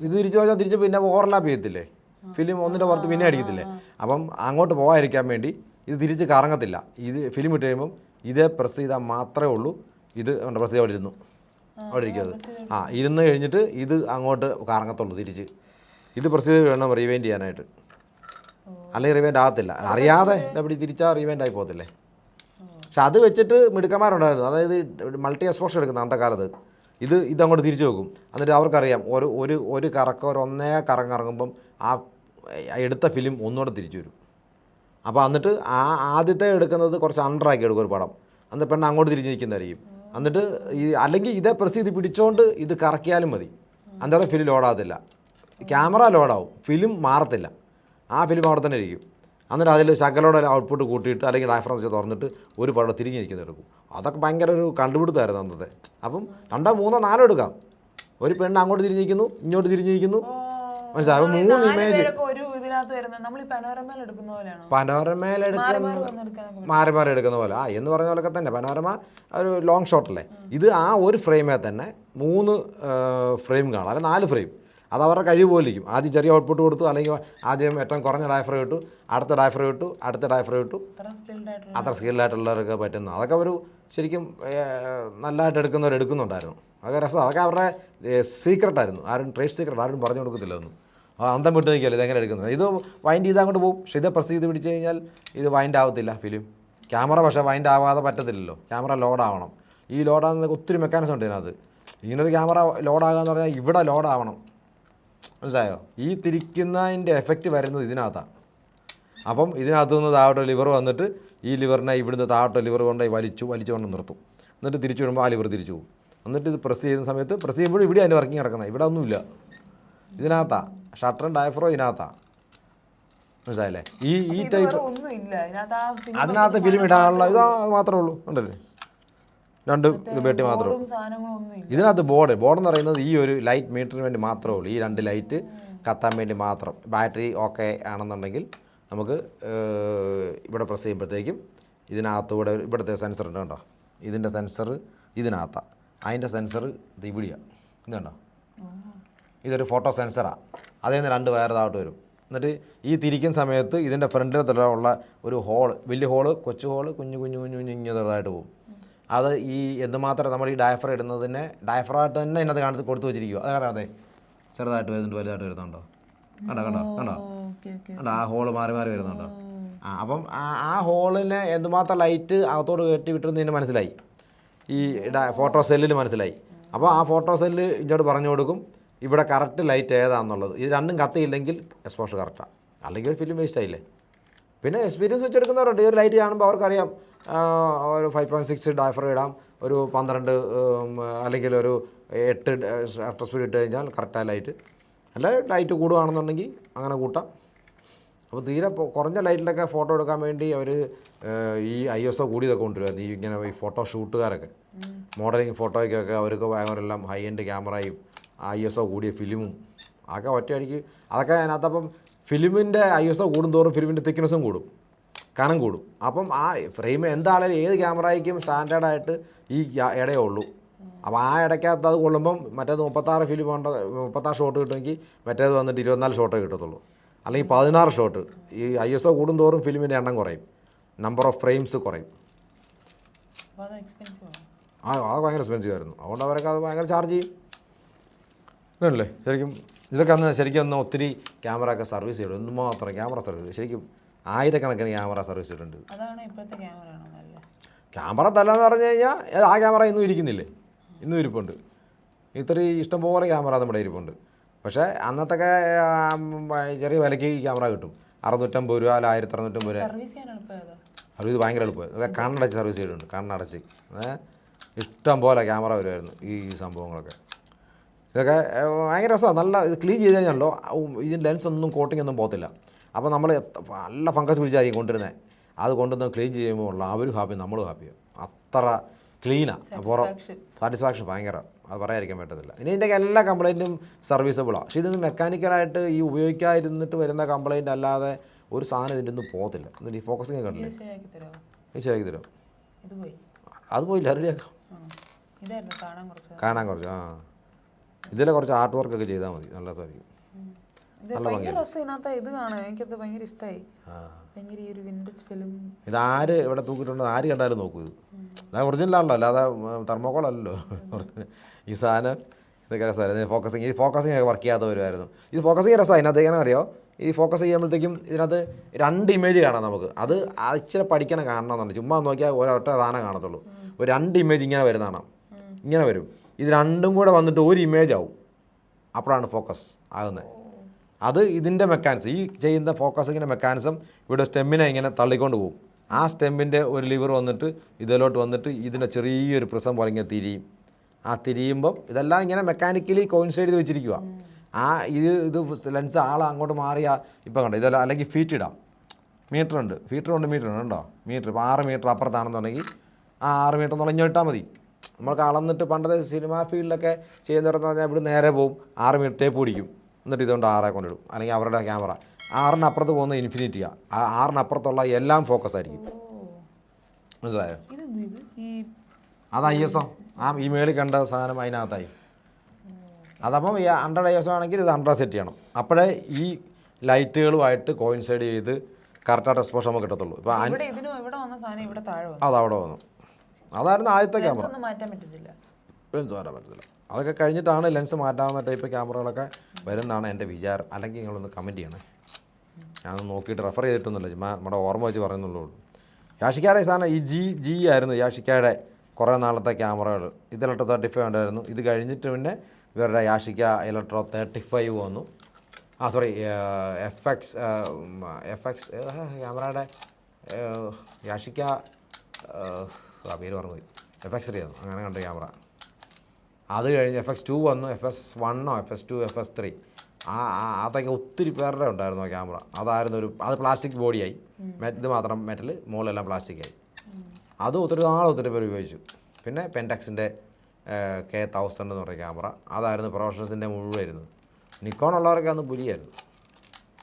ഇത് തിരിച്ചു വെച്ചാൽ തിരിച്ച് പിന്നെ ഓവർലാപ്പ് ചെയ്യത്തില്ലേ, ഫിലിം ഒന്നിൻ്റെ പുറത്ത് പിന്നെ അടിക്കത്തില്ലേ. അപ്പം അങ്ങോട്ട് പോകാതിരിക്കാൻ വേണ്ടി ഇത് തിരിച്ച് കറങ്ങത്തില്ല. ഇത് ഫിലിം ഇട്ട് കഴിയുമ്പം ഇതേ പ്രസ് ചെയ്താൽ മാത്രമേ ഉള്ളൂ ഇത് പ്രസ് ചെയ്ത് അവിടെ ഇരിക്കുന്നത്. ഇരുന്ന് കഴിഞ്ഞിട്ട് ഇത് അങ്ങോട്ട് കറങ്ങത്തുള്ളൂ തിരിച്ച്. ഇത് പ്രസ് ചെയ്ത് വേണം റിവൈൻഡ് ചെയ്യാനായിട്ട്, അല്ലെങ്കിൽ റിവൈൻഡ് ആകത്തില്ല. അറിയാതെ ഇതെപ്പടി തിരിച്ചാൽ റിവൈൻഡ് ആയി പോകത്തില്ലേ. പക്ഷെ അത് വെച്ചിട്ട് മിടുക്കന്മാരുണ്ടായിരുന്നു. അതായത് മൾട്ടി എക്സ്പോഷർ എടുക്കുന്ന അന്നത്തെ കാലത്ത് ഇതങ്ങോട്ട് തിരിച്ചു വെക്കും. എന്നിട്ട് അവർക്കറിയാം ഒരു കറക്കം ഒന്നേ കറങ്ങുമ്പം ആ എടുത്ത ഫിലിം ഒന്നുകൂടെ തിരിച്ചു വരും. അപ്പോൾ എന്നിട്ട് ആദ്യത്തെ എടുക്കുന്നത് കുറച്ച് അണ്ടറാക്കി എടുക്കും ഒരു പടം. എന്നിട്ട് പെണ്ണ് അങ്ങോട്ട് തിരിച്ച് നിൽക്കുന്നതായിരിക്കും. എന്നിട്ട് അല്ലെങ്കിൽ ഇതേ പ്രസ് ചെയ്ത് പിടിച്ചോണ്ട് ഇത് കറക്കിയാലും മതി, അന്നേരം ഫിലിം ലോഡാകത്തില്ല. ക്യാമറ ലോഡാവും, ഫിലിം മാറത്തില്ല. ആ ഫിലിം അവിടെ തന്നെ ഇരിക്കും. എന്നിട്ട് അതിൽ ശകലോടെ ഔട്ട്പുട്ട് കൂട്ടിയിട്ട് അല്ലെങ്കിൽ ഡയഫ്രം തുറന്നിട്ട് ഒരു പടം തിരിഞ്ഞ് നിൽക്കുന്നെടുക്കും. അതൊക്കെ ഭയങ്കര ഒരു കണ്ടുപിടുത്തമായിരുന്നു അന്നത്തെ. അപ്പം 2, 3, 4 എടുക്കാം. ഒരു പെണ്ണ് അങ്ങോട്ട് തിരിഞ്ഞിരിക്കുന്നു, ഇങ്ങോട്ട് തിരിഞ്ഞിരിക്കുന്നു, മനസ്സിലായി. 3 ഇമേജ് പനോരമയിൽ മാറി എടുക്കുന്ന പോലെ എന്ന് പറഞ്ഞ പോലൊക്കെ തന്നെ. പനോരമ ഒരു ലോങ് ഷോട്ടല്ലേ. ഇത് ആ ഒരു ഫ്രെയിമിൽ തന്നെ 3 ഫ്രെയിം കാണാം, അല്ലെങ്കിൽ 4 ഫ്രെയിം. അത് അവരുടെ കഴിവ് പോലെ ഇരിക്കും. ആദ്യം ചെറിയ ഔട്ട്പുട്ട് കൊടുത്തു, അല്ലെങ്കിൽ ആദ്യം ഏറ്റവും കുറഞ്ഞ ഡയഫ്രം ഇട്ടു, അടുത്ത ഡയഫ്രം ഇട്ടു. അത്ര സ്കിൽഡായിട്ടുള്ളവർക്ക് പറ്റുന്നു. അതൊക്കെ ഒരു ശരിക്കും നല്ലതായിട്ട് എടുക്കുന്നുണ്ടായിരുന്നു. അതൊക്കെ രസം. അതൊക്കെ അവരുടെ സീക്രട്ടായിരുന്നു. ആരും ട്രേഡ് സീക്രട്ട് ആരും പറഞ്ഞു കൊടുക്കത്തില്ല ഒന്നും. അന്തം വിട്ട് നിൽക്കില്ല ഇതെങ്ങനെ എടുക്കുന്നത്. ഇത് വൈൻഡ് ചെയ്ത് അങ്ങോട്ട് പോകും. പക്ഷേ ഇത് പ്രസ് ചെയ്ത് പിടിച്ച് കഴിഞ്ഞാൽ ഇത് വൈൻഡ് ആവത്തില്ല ഫിലിം. ക്യാമറ പക്ഷേ വൈൻഡ് ആവാതെ പറ്റത്തില്ലല്ലോ. ക്യാമറ ലോഡാവണം. ഈ ലോഡാകുന്ന ഒത്തിരി മെക്കാനിസം ഉണ്ട് ഇതിനകത്ത്. ഇങ്ങനൊരു ക്യാമറ ലോഡാകുക എന്ന് പറഞ്ഞാൽ ഇവിടെ ലോഡാവണം. മനസ്സിലായോ? ഈ തിരിക്കുന്നതിൻ്റെ എഫക്റ്റ് വരുന്നത് ഇതിനകത്താണ്. അപ്പം ഇതിനകത്തു നിന്ന് താഴോട്ട് ലിവർ വന്നിട്ട് ഈ ലിവറിനെ ഇവിടുന്ന് താഴോട്ട് ലിവർ കൊണ്ടുപോയി വലിച്ചു കൊണ്ട് നിർത്തും. എന്നിട്ട് തിരിച്ചു വരുമ്പോൾ ആ ലിവർ തിരിച്ചു പോകും. എന്നിട്ട് ഇത് പ്രസ് ചെയ്യുന്ന സമയത്ത് പ്രസ് ചെയ്യുമ്പോൾ ഇവിടെ അതിൻ്റെ വർക്കിംഗ് കിടക്കുന്നത്. ഇവിടെ ഒന്നുമില്ല. ഇതിനകത്താണ് ഷട്ടറും ഡയഫ്രോ ഇതിനകത്താണ്. മനസ്സിലായില്ലേ? ഈ ടൈപ്പ് അതിനകത്ത് ഫിലിം ഇടാനുള്ള ഇത് മാത്രമേ ഉള്ളൂ. ഉണ്ടല്ലേ 2 ബെട്ടി മാത്രമേ ഉള്ളൂ. ഇതിനകത്ത് ബോർഡെന്ന് പറയുന്നത് ഈ ഒരു ലൈറ്റ് മീറ്ററിന് വേണ്ടി മാത്രമേ ഉള്ളൂ. ഈ 2 ലൈറ്റ് കത്താൻ വേണ്ടി മാത്രം. ബാറ്ററി ഓക്കെ ആണെന്നുണ്ടെങ്കിൽ നമുക്ക് ഇവിടെ പ്രസ് ചെയ്യുമ്പോഴത്തേക്കും ഇതിനകത്തൂടെ ഇവിടുത്തെ സെൻസർ ഉണ്ട് കണ്ടോ. ഇതിൻ്റെ സെൻസർ ഇതിനകത്താണ്. അതിൻ്റെ സെൻസർ ഇത് ഇവിടെയാണ്. ഇതുണ്ടോ, ഇതൊരു ഫോട്ടോ സെൻസറാണ്. അതിൽ നിന്ന് 2 വയർ താഴോട്ട് വരും. എന്നിട്ട് ഈ തിരിക്കുന്ന സമയത്ത് ഇതിൻ്റെ ഫ്രണ്ടിലുള്ള ഒരു ഹോള്, വലിയ ഹോള്, കൊച്ചു ഹോള്, കുഞ്ഞു ചെറുതായിട്ട് പോകും. അത് ഈ എന്തുമാത്രം നമ്മൾ ഈ ഡയഫ്രം ഇടുന്നതിനെ ഡയഫ്രമായിട്ട് തന്നെ ഇതിനകത്ത് കാണത്ത് കൊടുത്തു വെച്ചിരിക്കുക. അത് കാരണം അതെ ചെറുതായിട്ട് വരുന്നുണ്ട്, വലുതായിട്ട് വരുന്നുണ്ടോ, കണ്ടോ ആ ഹോള് മാറി വരുന്നുണ്ടോ. അപ്പം ആ ഹോളിനെ എന്തുമാത്രം ലൈറ്റ് അകത്തോട് കയറ്റി വിട്ടുന്നതിന് മനസ്സിലായി. ഈ ഫോട്ടോ സെല്ലിൽ മനസ്സിലായി. അപ്പോൾ ആ ഫോട്ടോ സെല്ല് ഇങ്ങോട്ട് പറഞ്ഞു കൊടുക്കും ഇവിടെ കറക്റ്റ് ലൈറ്റ് ഏതാണെന്നുള്ളത്. ഇത് രണ്ടും കത്തിയില്ലെങ്കിൽ എക്സ്പോഷർ കറക്റ്റാണ്, അല്ലെങ്കിൽ ഒരു ഫിലിം വേസ്റ്റ് ആയില്ലേ. പിന്നെ എക്സ്പീരിയൻസ് വെച്ചെടുക്കുന്നവരുണ്ട്. ഈ ഒരു ലൈറ്റ് കാണുമ്പോൾ അവർക്കറിയാം ഒരു 5.6 ഡയഫ്രം ഇടാം, ഒരു 12 അല്ലെങ്കിൽ ഒരു 8 ഷട്ടർ സ്പീഡ് ഇട്ട് കഴിഞ്ഞാൽ കറക്റ്റായ ലൈറ്റ്. അല്ല ലൈറ്റ് കൂടുകയാണെന്നുണ്ടെങ്കിൽ അങ്ങനെ കൂട്ടാം. അപ്പോൾ തീരെ കുറഞ്ഞ ലൈറ്റിലൊക്കെ ഫോട്ടോ എടുക്കാൻ വേണ്ടി അവർ ഈ ISO കൂടിയതൊക്കെ കൊണ്ടുവരുമായിരുന്നു. ഈ ഇങ്ങനെ ഈ ഫോട്ടോ ഷൂട്ടുകാരൊക്കെ മോഡലിംഗ് ഫോട്ടോയ്ക്കൊക്കെ അവർക്ക് ഭയങ്കരമെല്ലാം ഹൈ എൻഡ് ക്യാമറയും ISO കൂടിയ ഫിലിമും അതൊക്കെ ഒറ്റയടിക്ക് അതൊക്കെ അതിനകത്തപ്പം ഫിലിമിൻ്റെ ISO കൂടുന്തോറും ഫിലിമിൻ്റെ തിക്നെസ്സും കൂടും, കനം കൂടും. അപ്പം ആ ഫ്രെയിം എന്താണെങ്കിലും ഏത് ക്യാമറയ്ക്കും സ്റ്റാൻഡേർഡായിട്ട് ഈ ഇടയേ ഉള്ളൂ. അപ്പോൾ ആ ഇടയ്ക്കകത്ത് അത് കൊള്ളുമ്പം മറ്റേത് 36 ഫിലിം വേണ്ട 36 ഷോട്ട് കിട്ടുമെങ്കിൽ മറ്റേത് വന്നിട്ട് 24 ഷോട്ടേ കിട്ടത്തുള്ളൂ, അല്ലെങ്കിൽ 16 ഷോട്ട്. ഈ ISO കൂടുന്തോറും ഫിലിമിൻ്റെ എണ്ണം കുറയും, നമ്പർ ഓഫ് ഫ്രെയിംസ് കുറയും. അത് ഭയങ്കര എക്സ്പെൻസീവ് ആയിരുന്നു. അതുകൊണ്ട് അവരൊക്കെ അത് ഭയങ്കര ചാർജ് ചെയ്യും. ഇതല്ലേ ശരിക്കും ഇതൊക്കെ ശരിക്കും ഒത്തിരി ക്യാമറ ഒക്കെ സർവീസ് ചെയ്തു. എന്തുമാത്രം ക്യാമറ സർവീസ്, ശരിക്കും ആയിരക്കണക്കിന് ക്യാമറ സർവീസ് ചെയ്തിട്ടുണ്ട്. ക്യാമറ തല്ലെന്ന് പറഞ്ഞു കഴിഞ്ഞാൽ ആ ക്യാമറ ഇന്നും ഇരിക്കുന്നില്ലേ, ഇന്നും ഇരിപ്പുണ്ട്. ഇത്രയും ഇഷ്ടംപോലെ ക്യാമറ നമ്മുടെ ഇരിപ്പുണ്ട്. പക്ഷേ അന്നത്തൊക്കെ ചെറിയ വിലയ്ക്ക് ഈ ക്യാമറ കിട്ടും. 650 രൂപ അല്ല 1650 രൂപ. സർവീസ് ഭയങ്കര എളുപ്പമായി. അതൊക്കെ കണ്ണടച്ച് സർവീസ് ചെയ്തിട്ടുണ്ട്. കണ്ണടച്ച് ഇഷ്ടം പോലെ ക്യാമറ വരുമായിരുന്നു ഈ സംഭവങ്ങളൊക്കെ. ഇതൊക്കെ ഭയങ്കര രസമാണ്. നല്ല ഇത് ക്ലീൻ ചെയ്ത് കഴിഞ്ഞാലോ ഇതിന് ലെൻസ് ഒന്നും കോട്ടിംഗ് ഒന്നും പോകത്തില്ല. അപ്പോൾ നമ്മൾ നല്ല ഫംഗസ് പിടിച്ചായിരിക്കും കൊണ്ടുവരുന്നത്. അത് കൊണ്ടുവന്ന് ക്ലീൻ ചെയ്യുമ്പോൾ ഉള്ള അവരും ഹാപ്പി, നമ്മളും ഹാപ്പിയാണ്. അത്ര ക്ലീനാണ്. അപ്പോൾ സാറ്റിസ്ഫാക്ഷൻ ഭയങ്കര, അത് പറയാതിരിക്കാൻ പറ്റത്തില്ല. ഇനി ഇതിൻ്റെ എല്ലാ കംപ്ലയിൻറ്റും സർവീസബിളാണ്. പക്ഷേ ഇതിന് മെക്കാനിക്കലായിട്ട് ഈ ഉപയോഗിക്കാതിരുന്നിട്ട് വരുന്ന കംപ്ലയിൻ്റ് അല്ലാതെ ഒരു സാധനം ഇതിൻ്റെ ഒന്നും പോകത്തില്ല. എന്നിട്ട് ഈ ഫോക്കസിങ് കണ്ടില്ലേ, ഈ ശരിയാക്കി തരും. അത് പോയില്ല, റെഡിയാക്കാം. കാണാൻ കുറച്ച് ഇതിലെ കുറച്ച് ആർട്ട് വർക്ക് ഒക്കെ ചെയ്താൽ മതി, നല്ല രസമായിരിക്കും. ഇതാര് ഇവിടെ തൂക്കിയിട്ടുണ്ടോ ആര് കണ്ടാലും നോക്കൂ. ഇത് അത് ഒറിജിനലാണല്ലോ, അല്ലാതെ തെർമോക്കോളല്ലോ ഈ സാധനം. ഇതൊക്കെ രസമായിരുന്നു. ഈ ഫോക്കസിങ് ഒക്കെ വർക്ക് ചെയ്യാതെ വരുമായിരുന്നു. ഇത് ഫോക്കസിങ് രസമാണ്. അതിനകത്ത് എങ്ങനെ അറിയോ, ഈ ഫോക്കസ് ചെയ്യുമ്പോഴത്തേക്കും ഇതിനകത്ത് 2 ഇമേജ് കാണാം നമുക്ക്. അത് ഇച്ചിരി പഠിക്കണം, കാണണമെന്നുണ്ട്. ചുമ്മാ നോക്കിയാൽ ഒരൊറ്റ സാധനം കാണത്തുള്ളൂ. ഒരു 2 ഇമേജ് ഇങ്ങനെ വരുന്നതാണ്, ഇങ്ങനെ വരും. ഇത് രണ്ടും കൂടെ വന്നിട്ട് ഒരു ഇമേജ് ആവും. അപ്പോഴാണ് ഫോക്കസ് ആകുന്നത്. അത് ഇതിൻ്റെ മെക്കാനിസം, ഈ ചെയ്യുന്ന ഫോക്കസിങ്ങിൻ്റെ മെക്കാനിസം ഇവിടെ സ്റ്റെമ്മിനെ ഇങ്ങനെ തള്ളിക്കൊണ്ട് പോകും. ആ സ്റ്റെമ്മിൻ്റെ ഒരു ലിവർ വന്നിട്ട് ഇതിലോട്ട് വന്നിട്ട് ഇതിൻ്റെ ചെറിയൊരു പ്രിസം പോലെ ഇങ്ങനെ തിരിയും. ആ തിരിയുമ്പം ഇതെല്ലാം ഇങ്ങനെ മെക്കാനിക്കലി കോയിൻസൈഡ് ചെയ്ത് വെച്ചിരിക്കുക. ഇത് ലെൻസ് അങ്ങോട്ട് മാറിയാൽ ഇപ്പം കണ്ടോ ഇതെല്ലാം. അല്ലെങ്കിൽ ഫീറ്റ് ഇടാം, മീറ്റർ ഉണ്ട് കണ്ടോ മീറ്റർ. ഇപ്പോൾ 6 മീറ്റർ അപ്പുറത്താണെന്നുണ്ടെങ്കിൽ ആ 6 മീറ്റർ എന്നുള്ള ഇങ്ങോട്ടാൽ മതി. നമ്മൾക്ക് അളന്നിട്ട് പണ്ടത്തെ സിനിമാ ഫീൽഡിലൊക്കെ ചെയ്യുന്നവരെന്ന് പറഞ്ഞാൽ ഇവിടെ നേരെ പോവും, 6 മീറ്റർ ടേപ്പ് പിടിക്കും, എന്നിട്ട് ഇതുകൊണ്ട് 6 കൊണ്ടിടും. അല്ലെങ്കിൽ അവരുടെ ക്യാമറ 6-ന് അപ്പുറത്ത് പോകുന്ന ഇൻഫിനിറ്റിയാണ്. ആ 6-ന് അപ്പുറത്തുള്ള എല്ലാം ഫോക്കസ് ആയിരിക്കും. മനസ്സിലായോ? അത് ISO ഈ മേളിൽ കണ്ട സാധനം അതിനകത്തായി. അതപ്പം ഈ 100 ISO ആണെങ്കിൽ ഇത് 100 സെറ്റ് ചെയ്യണം. അപ്പോഴേ ഈ ലൈറ്റുകളുമായിട്ട് കോയിൻസൈഡ് ചെയ്ത് കറക്റ്റായിട്ട് എക്സ്പോഷർ നമുക്ക് കിട്ടത്തുള്ളൂ. ഇപ്പം അതവിടെ വന്നു. അതായിരുന്നു ആദ്യത്തെ ക്യാമറ. ലെൻസ് മാറ്റാൻ പറ്റത്തില്ല. അതൊക്കെ കഴിഞ്ഞിട്ടാണ് ലെൻസ് മാറ്റാവുന്ന ടൈപ്പ് ക്യാമറകളൊക്കെ വരുന്നതാണ് എൻ്റെ വിചാരം. അല്ലെങ്കിൽ നിങ്ങളൊന്ന് കമൻറ്റ് ചെയ്യണേ. ഞാനൊന്ന് നോക്കിയിട്ട് റെഫർ ചെയ്തിട്ടൊന്നുമില്ല, ചുമ്മാ നമ്മുടെ ഓർമ്മ വെച്ച് പറയുന്നുള്ളൂ. യാഷിക്കയുടെ സാധനം ഈ ജി ആയിരുന്നു യാഷിക്കയുടെ കുറേ നാളത്തെ ക്യാമറകൾ. ഇത് ഇലക്ട്രോ 35 ഉണ്ടായിരുന്നു. ഇത് കഴിഞ്ഞിട്ട് പിന്നെ ഇവരുടെ യാഷിക്ക ഇലക്ട്രോ 35 വന്നു. സോറി FX ക്യാമറയുടെ യാഷിക്ക പേര് പറഞ്ഞുപോയി, FX3 ആയിരുന്നു അങ്ങനെ കണ്ട ക്യാമറ. അത് കഴിഞ്ഞ് FX2 വന്നു, FS1 FS2 FS3 അതൊക്കെ ഒത്തിരി പേരുടെ ഉണ്ടായിരുന്നു ആ ക്യാമറ. അതായിരുന്നു അത് പ്ലാസ്റ്റിക് ബോഡിയായി, ഇത് മാത്രം മെറ്റൽ, മുകളിലെല്ലാം പ്ലാസ്റ്റിക്കായി. അത് ഒത്തിരി പേര് ഉപയോഗിച്ചു. പിന്നെ പെൻറ്റക്സിൻ്റെ K1000 എന്ന് പറയുന്ന ക്യാമറ, അതായിരുന്നു പ്രൊഫഷണൽസിൻ്റെ മുഴുവനായിരുന്നു. നിക്കോൺ ഉള്ളവരൊക്കെ അന്ന് പുലിയായിരുന്നു.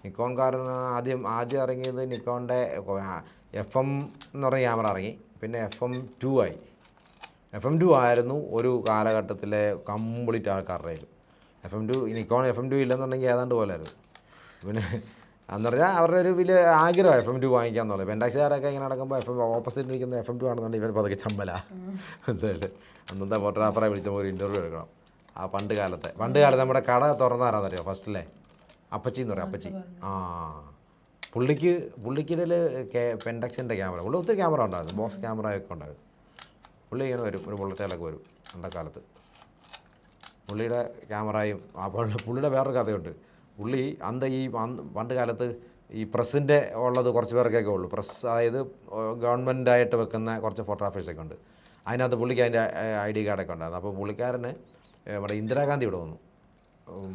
നിക്കോൺകാരന് ആദ്യം ഇറങ്ങിയത് നിക്കോണിൻ്റെ FM എന്ന് പറഞ്ഞ ക്യാമറ ഇറങ്ങി. പിന്നെ FM2 ആയി. FM2 ആയിരുന്നു ഒരു കാലഘട്ടത്തിലെ കംപ്ലീറ്റ് ആൾക്കാരുടെ കയ്യിൽ. നിക്കോൺ FM2 ഇല്ലെന്നുണ്ടെങ്കിൽ ഏതാണ്ട് പോലായിരുന്നു. പിന്നെ എന്ന് പറഞ്ഞാൽ അവരുടെ ഒരു വലിയ ആഗ്രഹം FM2 വാങ്ങിക്കാമെന്നുള്ളത്. പെൻറ്റാക്സുകാരൊക്കെ ഇങ്ങനെ നടക്കുമ്പോൾ ഓപ്പോസിറ്റ് നിൽക്കുന്ന FM2 ആണെന്നുണ്ടെങ്കിൽ ഇവൻ പതുക്കെ ചമ്മല. മനസ്സിലായിട്ട് അന്നത്തെ ഫോട്ടോഗ്രാഫറെ വിളിച്ചപ്പോൾ ഒരു ഇൻ്റർവ്യൂ എടുക്കണം. പണ്ട് കാലത്ത് നമ്മുടെ കട തുറന്നാരാന്നറിയോ ഫസ്റ്റിലെ അപ്പച്ചി എന്ന് പറയും. അപ്പച്ചി പുള്ളിക്കിടയിൽ പെൻറ്റക്സിൻ്റെ ക്യാമറ, പുള്ളി ഒത്തിരി ക്യാമറ ഉണ്ടായിരുന്നു, ബോക്സ് ക്യാമറയൊക്കെ ഉണ്ടായിരുന്നു. പുള്ളി ഇങ്ങനെ വരും, ഒരു ബുള്ളറ്റേലൊക്കെ വരും പണ്ട കാലത്ത്. പുള്ളിയുടെ ക്യാമറയും പുള്ളിയുടെ വേറൊരു കഥയുണ്ട്. പുള്ളി പണ്ട് കാലത്ത് ഈ പ്രസ്സിൻ്റെ ഉള്ളത് കുറച്ച് പേർക്കൊക്കെ ഉള്ളൂ. പ്രസ് അതായത് ഗവൺമെൻറ്റായിട്ട് വെക്കുന്ന കുറച്ച് ഫോട്ടോഗ്രാഫേഴ്സൊക്കെ ഉണ്ട്. അതിനകത്ത് പുള്ളിക്ക് അതിൻ്റെ ID കാർഡൊക്കെ ഉണ്ടായിരുന്നു. അപ്പോൾ പുള്ളിക്കാരന് ഇവിടെ ഇന്ദിരാഗാന്ധി ഇവിടെ വന്നു,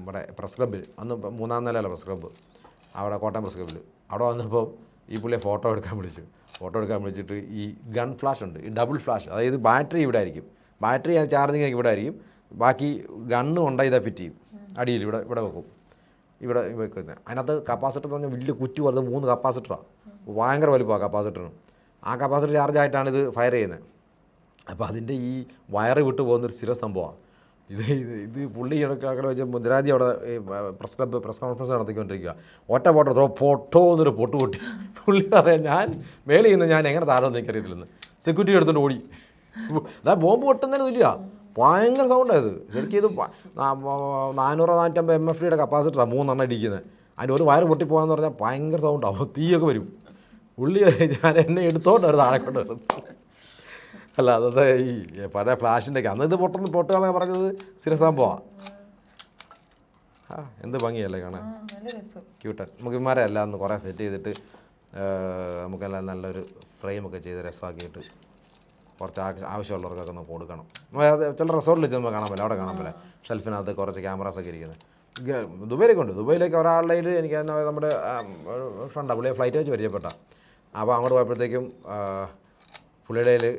ഇവിടെ പ്രസ് ക്ലബ്ബിൽ. അന്ന് 3ാം നിലയല്ല പ്രസ് ക്ലബ്ബ്, അവിടെ കോട്ടയം പ്രസ് ക്ലബ്ബിൽ. അവിടെ വന്നപ്പോൾ ഈ പുള്ളിയെ ഫോട്ടോ എടുക്കാൻ വിളിച്ചിട്ട് ഈ ഗൺ ഫ്ലാഷ് ഉണ്ട്, ഈ ഡബിൾ ഫ്ലാഷ്, അതായത് ബാറ്ററി ഇവിടെ ആയിരിക്കും, ബാറ്ററി ചാർജിങ് ഒക്കെ ഇവിടെ ആയിരിക്കും, ബാക്കി ഗണ്ണ് കൊണ്ടാൽ ഇതാ ഫിറ്റ് ചെയ്യും, അടിയിൽ ഇവിടെ വെക്കും, ഇവിടെ വെക്കുന്നത്. അതിനകത്ത് കപ്പാസിറ്റർ എന്ന് പറഞ്ഞാൽ വലിയ കുറ്റി വന്നത് 3 കപ്പാസിറ്ററാണ്, ഭയങ്കര വലുപ്പമാണ് കപ്പാസിറ്ററിന്. ആ കപ്പാസിറ്റർ ചാർജ് ആയിട്ടാണ് ഇത് ഫയർ ചെയ്യുന്നത്. അപ്പോൾ അതിൻ്റെ ഈ വയറ് വിട്ട് പോകുന്നൊരു സ്ഥിര സംഭവമാണ് ഇത് പുള്ളി അവിടെ വെച്ച് മുദ്രാജി അവിടെ പ്രസ് കോൺഫറൻസ് നടത്തിക്കൊണ്ടിരിക്കുക. ഒറ്റ ഫോട്ടോ എന്നൊരു പൊട്ട് പൊട്ടി. പുള്ളി പറയാം, ഞാൻ മേളിൽ നിന്ന് ഞാൻ എങ്ങനെ താഴെന്ന് എനിക്കറിയത്തില്ലെന്ന്. സെക്യൂരിറ്റി എടുത്തുകൊണ്ട് ഓടി. അതാ ബോംബ് പൊട്ടുന്നതിന് തുല്യ, ഭയങ്കര സൗണ്ടായത്. ശരിക്കും ഇത് 400-450 MFD കപ്പാസിറ്ററാണ് 3 ഇടിക്കുന്നത്. അതിൻ്റെ ഒരു വയറ് പൊട്ടിപ്പോകാന്ന് പറഞ്ഞാൽ ഭയങ്കര സൗണ്ടാവും, തീയൊക്കെ വരും. പുള്ളി ഞാൻ എന്നെ എടുത്തോണ്ട് ഒരു താഴെ കൊണ്ട് വരുന്നത്. അല്ല അതെ ഈ പഴയ ഫ്ലാഷിൻ്റെ അന്ന് ഇത് പൊട്ടുകയെന്നൊക്കെ പറഞ്ഞത് സ്ഥിര സംഭവമാണ്. എന്ത് ഭംഗിയല്ലേ കാണാൻ, ക്യൂട്ടൻ. നമുക്ക് ഇമാരെ എല്ലാം ഒന്ന് കുറേ സെറ്റ് ചെയ്തിട്ട് നമുക്കെല്ലാം നല്ലൊരു ഫ്രെയിമൊക്കെ ചെയ്ത് രസമാക്കിയിട്ട് കുറച്ച് ആവശ്യമുള്ളവർക്കൊക്കെ ഒന്ന് കൊടുക്കണം. ചില റിസോർട്ടിൽ ചെന്ന് കാണാൻ പറ്റില്ല, അവിടെ കാണാൻ പറ്റില്ല, ഷെൽഫിനകത്ത് കുറച്ച് ക്യാമറാസൊക്കെ ഇരിക്കുന്നത്. ദുബൈയിലേക്ക് ഉണ്ട്. ദുബൈയിലേക്ക് ഒരാളുടെ എനിക്ക് നമ്മുടെ ഫ്രണ്ടാണ്, പുള്ളിയെ ഫ്ലൈറ്റ് വെച്ച് പരിചയപ്പെട്ട. അപ്പോൾ അങ്ങോട്ട് പോയപ്പോഴത്തേക്കും പുള്ളിയുടെ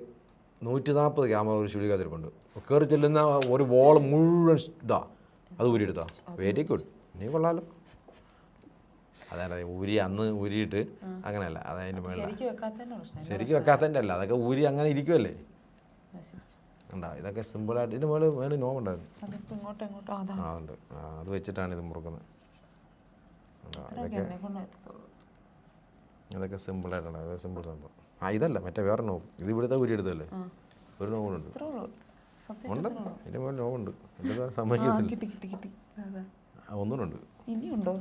140 ക്യാമറ ഒരു ചുരുക്കാതിരിപ്പുണ്ട്. കയറി ചെല്ലുന്ന ഒരു വോൾ മുഴുവൻ അത് ഊരിയെടുത്താ. വെരി ഗുഡ്, നീ കൊള്ളാലോ. അതായത് അന്ന് ഊരിയിട്ട് അങ്ങനെയല്ല, അതതിൻ്റെ മേളിൽ ശരിക്കും വെക്കാത്തതിൻ്റെ അല്ല, അതൊക്കെ ഊരി അങ്ങനെ ഇരിക്കുമല്ലേ. ഉണ്ടാ ഇതൊക്കെ സിമ്പിളായിട്ട് ഇതിന് മേളിൽ നോവുണ്ടായിരുന്നു. ഉണ്ട്, അത് വെച്ചിട്ടാണ് ഇത് മുറുക്കുന്നത്. അതൊക്കെ സിമ്പിളായിട്ടുണ്ട്, അതൊക്കെ സിമ്പിൾ സംഭവം. ഇതല്ല മറ്റേ വേറെ നോവ്, ഇത് ഇവിടുത്തെ ഊരി എടുത്തല്ലേ. ഒരു നോവുണ്ട്, ഉണ്ട് ഇതിൻ്റെ മേലെ നോവുണ്ട്. ഇതിൻ്റെ സമ്മതിക്കത്തില്ല, ഒന്നുകൂടെ ഇനിയുണ്ടോ.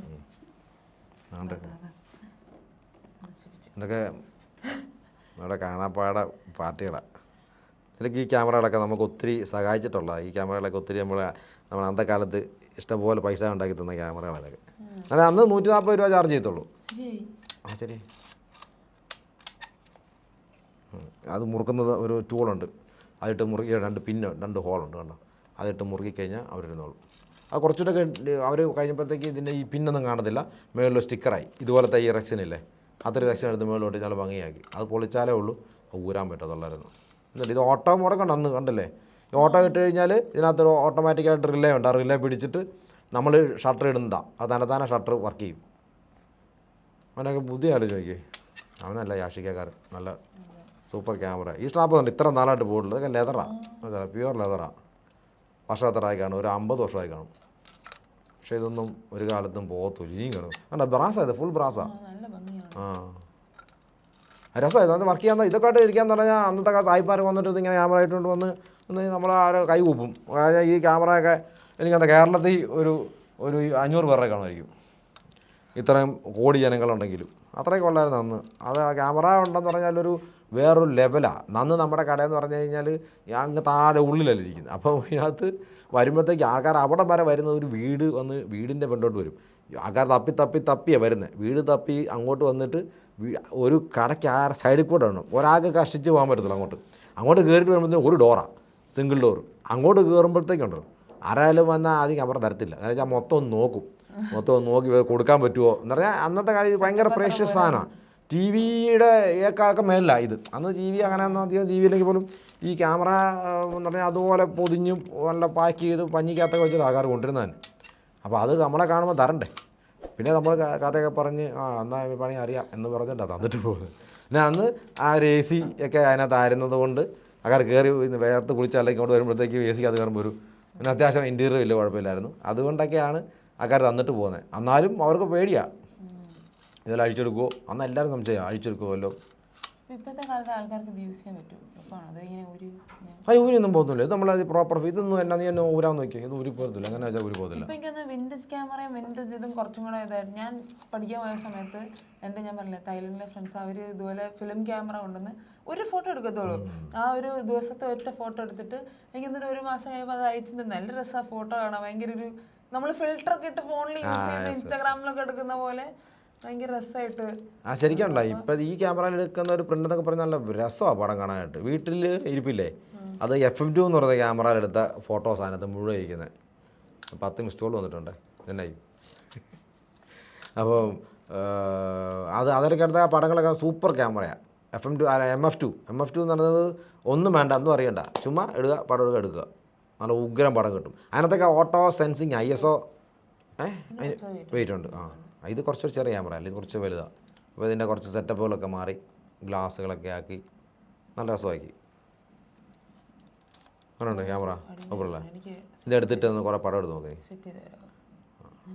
ഇതൊക്കെ നമ്മുടെ കാണാപ്പാട പാർട്ടികളാണ്. ശരിക്കും ഈ ക്യാമറകളൊക്കെ നമുക്ക് ഒത്തിരി സഹായിച്ചിട്ടുള്ള, ഈ ക്യാമറകളൊക്കെ ഒത്തിരി നമ്മൾ അന്നത്തെ കാലത്ത് ഇഷ്ടംപോലെ പൈസ ഉണ്ടാക്കി തന്ന ക്യാമറകളൊക്കെ. അല്ല അന്ന് 140 രൂപ ചാർജ് ചെയ്യത്തുള്ളൂ. ശരി, അത് മുറുക്കുന്നത് ഒരു ടൂളുണ്ട്, അതിട്ട് മുറുക്കി 2 ഹോളുണ്ട് കണ്ടോ, അതിട്ട് മുറുക്കിക്കഴിഞ്ഞാൽ അവരിരുന്നോളും. അത് കുറച്ചുകൂടെ അവർ കഴിഞ്ഞപ്പോഴത്തേക്ക് ഇതിൻ്റെ ഈ പിന്നൊന്നും കാണത്തില്ല, മേളിൽ സ്റ്റിക്കറായി. ഇതുപോലത്തെ ഈ റെക്സിനില്ലേ, അത്ര റെക്സിൻ എടുത്ത് മേളിലോട്ട് നല്ല ഭംഗിയാക്കി. അത് പൊളിച്ചാലേ ഉള്ളൂ ഊരാൻ പറ്റത്തുള്ളായിരുന്നു. എന്നിട്ട് ഇത് ഓട്ടോ മുടക്കണ്ട, അന്ന് കണ്ടില്ലേ, ഈ ഓട്ടോ ഇട്ട് കഴിഞ്ഞാൽ ഇതിനകത്തൊരു ഓട്ടോമാറ്റിക്കായിട്ട് റിലേ ഉണ്ട്. ആ റിലേ പിടിച്ചിട്ട് നമ്മൾ ഷട്ടർ ഇടുന്നതാണ്, അത് തന്നെത്താനെ ഷട്ടർ വർക്ക് ചെയ്യും. അവനൊക്കെ ബുദ്ധി ആലോചിക്കേ. അവനല്ല യാഷിക്കക്കാരൻ, നല്ല സൂപ്പർ ക്യാമറ. ഈ സ്ട്രാപ്പ് ഉണ്ട് ഇത്ര നാളായിട്ട് പോയിട്ടുള്ളത്, ഇതൊക്കെ ലെതറാണ്, പ്യുവർ ലെതറാണ്. വർഷം എത്രയായി കാണും, ഒരു 50 വർഷമായി കാണും. പക്ഷേ ഇതൊന്നും ഒരു കാലത്തും പോകത്തില്ല, ഇനിയും കാണും. അല്ല ബ്രാസാണ്, ഇത് ഫുൾ ബ്രാസാണ്. രസമായിരുന്നു അത് വർക്ക് ചെയ്യാൻ. ഇതൊക്കെ ആയിട്ട് ഇരിക്കാന്ന് പറഞ്ഞാൽ അന്നത്തെ കാലത്ത് ആയിപ്പാർ വന്നിട്ട് ഇങ്ങനെ ക്യാമറ ആയിട്ടുണ്ട് വന്ന് എന്ന് നമ്മൾ ആരോ കൈ കൂപ്പും. അതായത് ഈ ക്യാമറയൊക്കെ എനിക്കത് കേരളത്തിൽ ഒരു 500 പേരുടെ കാണുമായിരിക്കും, ഇത്രയും കോടി ജനങ്ങളുണ്ടെങ്കിലും. അത്രയൊക്കെ ഉള്ളായിരുന്നു അന്ന്. അത് ആ ക്യാമറ ഉണ്ടെന്ന് പറഞ്ഞാൽ വേറൊരു ലെവലാണ്. അന്ന് നമ്മുടെ കടയെന്ന് പറഞ്ഞു കഴിഞ്ഞാൽ അങ്ങ് താഴെ ഉള്ളിലല്ല ഇരിക്കുന്നത്. അപ്പോൾ ഇതിനകത്ത് വരുമ്പോഴത്തേക്ക് ആൾക്കാർ അവിടെ വരെ വരുന്നത് ഒരു വീട് വന്ന് വീടിൻ്റെ ഫ്രണ്ടോട്ട് വരും. ആൾക്കാർ തപ്പിയാണ് വരുന്നത്. വീട് തപ്പി അങ്ങോട്ട് വന്നിട്ട് ഒരു കടയ്ക്ക് ആ സൈഡിൽ കൂടെ വേണം. ഒരാൾക്ക് കഷ്ടിച്ച് പോകാൻ പറ്റത്തില്ല അങ്ങോട്ട് കയറിയിട്ട് വരുമ്പോഴത്തേക്കും ഒരു ഡോറാണ്, സിംഗിൾ ഡോർ. അങ്ങോട്ട് കയറുമ്പോഴത്തേക്കുണ്ടോ ആരായാലും വന്നാൽ ആദ്യം ക്യാമറ തരത്തില്ല. കാരണം വെച്ചാൽ മൊത്തം ഒന്ന് നോക്കി കൊടുക്കാൻ പറ്റുമോ എന്ന് പറഞ്ഞാൽ അന്നത്തെ കാര്യം ഭയങ്കര പ്രേഷ്യസ് സാധനമാണ്. ടി വിയുടെ ഒക്കെ മേലിലാണ് ഇത്. അന്ന് ടി വി അങ്ങനെ ഒന്നും അധികം ടി വിയില്ലെങ്കിൽ പോലും ഈ ക്യാമറ എന്ന് പറഞ്ഞാൽ അതുപോലെ പൊതിഞ്ഞും നല്ല പാക്ക് ചെയ്ത് പഞ്ഞിക്കകത്തൊക്കെ വെച്ചിട്ട് ആൾക്കാർ കൊണ്ടിരുന്നതാണ്. അപ്പോൾ അത് നമ്മളെ കാണുമ്പോൾ തരണ്ടേ. പിന്നെ നമ്മൾ കഥയൊക്കെ പറഞ്ഞ് എന്നാൽ പണി അറിയാം എന്ന് പറഞ്ഞിട്ടാണ് തന്നിട്ട് പോകുന്നത്. പിന്നെ അന്ന് ആ ഒരു എ സി ഒക്കെ അതിനകത്തായിരുന്നത് കൊണ്ട് ആൾക്കാർ കയറി വേർത്ത് കുളിച്ച് അല്ലെങ്കിൽ ഇങ്ങോട്ട് വരുമ്പോഴത്തേക്ക് എ സിക്ക് അത് കയറുമ്പോൾ പിന്നെ അത്യാവശ്യം ഇൻറ്റീരിയർ വലിയ കുഴപ്പമില്ലായിരുന്നു. അതുകൊണ്ടൊക്കെയാണ് ആൾക്കാർ തന്നിട്ട് പോകുന്നത്. എന്നാലും അവർക്ക് പേടിയാണ് ഇതെല്ലാം അഴിച്ചെടുക്കുമോ. അന്ന് എല്ലാവരും സംശയം അഴിച്ചെടുക്കുമല്ലോ. ഇപ്പോഴത്തെ കാലത്ത് ആൾക്കാർക്ക് ഇത് യൂസ് ചെയ്യാൻ പറ്റും. ഊരിയൊന്നും പോകുന്നില്ല. ഇത് നമ്മളത് പ്രോപ്പർ ഇതൊന്നും നീ എന്നെ ഊരാൻ നോക്കിയാൽ ഇത് ഊരി പോകത്തില്ല. അങ്ങനെ വെച്ചാൽ ഊരി പോകത്തില്ല. ഇപ്പം എനിക്കൊന്ന് വിൻറ്റേജ് ക്യാമറയും വിൻറ്റേജ് ഇതും കുറച്ചും കൂടെ ഇതായിരുന്നു. ഞാൻ പഠിക്കാൻ പോയ സമയത്ത് ഞാൻ പറഞ്ഞില്ലേ തായ്ലൻഡിലെ ഫ്രണ്ട്സ് അവർ ഇതുപോലെ ഫിലിം ക്യാമറ കൊണ്ടുവന്ന് ഒരു ഫോട്ടോ എടുക്കത്തുള്ളൂ. ആ ഒരു ദിവസത്തെ ഒറ്റ ഫോട്ടോ എടുത്തിട്ട് എനിക്ക് എന്നിട്ട് ഒരു മാസം കഴിയുമ്പോൾ അത് അയച്ചിട്ട് നല്ല രസമാണ് ഫോട്ടോ കാണാം. ഭയങ്കര നമ്മൾ ഫിൽറ്ററൊക്കെ ഇട്ട് ഫോണിൽ യൂസ് ചെയ്യുന്ന ഇൻസ്റ്റാഗ്രാമിലൊക്കെ എടുക്കുന്ന പോലെ ഭയങ്കര രസമായിട്ട്. ശരിക്കുണ്ടോ ഇപ്പം ഈ ക്യാമറയിൽ എടുക്കുന്ന ഒരു പ്രിന്റ് എന്നൊക്കെ പറഞ്ഞാൽ നല്ല രസമാണ് പടം കാണാനായിട്ട്. വീട്ടിൽ ഇരിപ്പില്ലേ, അത് FM2 എന്ന് പറയുന്ന ക്യാമറയിൽ എടുത്ത ഫോട്ടോസ് അതിനകത്ത് മുഴുവൻ ഇരിക്കുന്നത്. 10 മിസ് കോൾ വന്നിട്ടുണ്ട് എന്നായി. അപ്പോൾ അതിലൊക്കെ എടുത്ത പടങ്ങളൊക്കെ സൂപ്പർ ക്യാമറയാണ്. MF2 എന്ന് പറയുന്നത് ഒന്നും വേണ്ട, ഒന്നും അറിയണ്ട, ചുമ്മാ പടം എടുക്കുക, നല്ല ഉഗ്രം പടം കിട്ടും. അതിനകത്തൊക്കെ ഓട്ടോ സെൻസിങ് ISO വെയിറ്റ് ഉണ്ട്. ഇത് കുറച്ചൊരു ചെറിയ ക്യാമറ അല്ല, ഇത് കുറച്ച് വലുതാണ്. അപ്പോൾ ഇതിൻ്റെ കുറച്ച് സെറ്റപ്പുകളൊക്കെ മാറി ഗ്ലാസ്സുകളൊക്കെ ആക്കി നല്ല രസമാക്കി. അങ്ങനെയുണ്ട് ക്യാമറ സൂപ്പറല്ലേ. ഇത് എടുത്തിട്ട് ഒന്ന് കുറേ പടം എടുത്ത് നോക്കി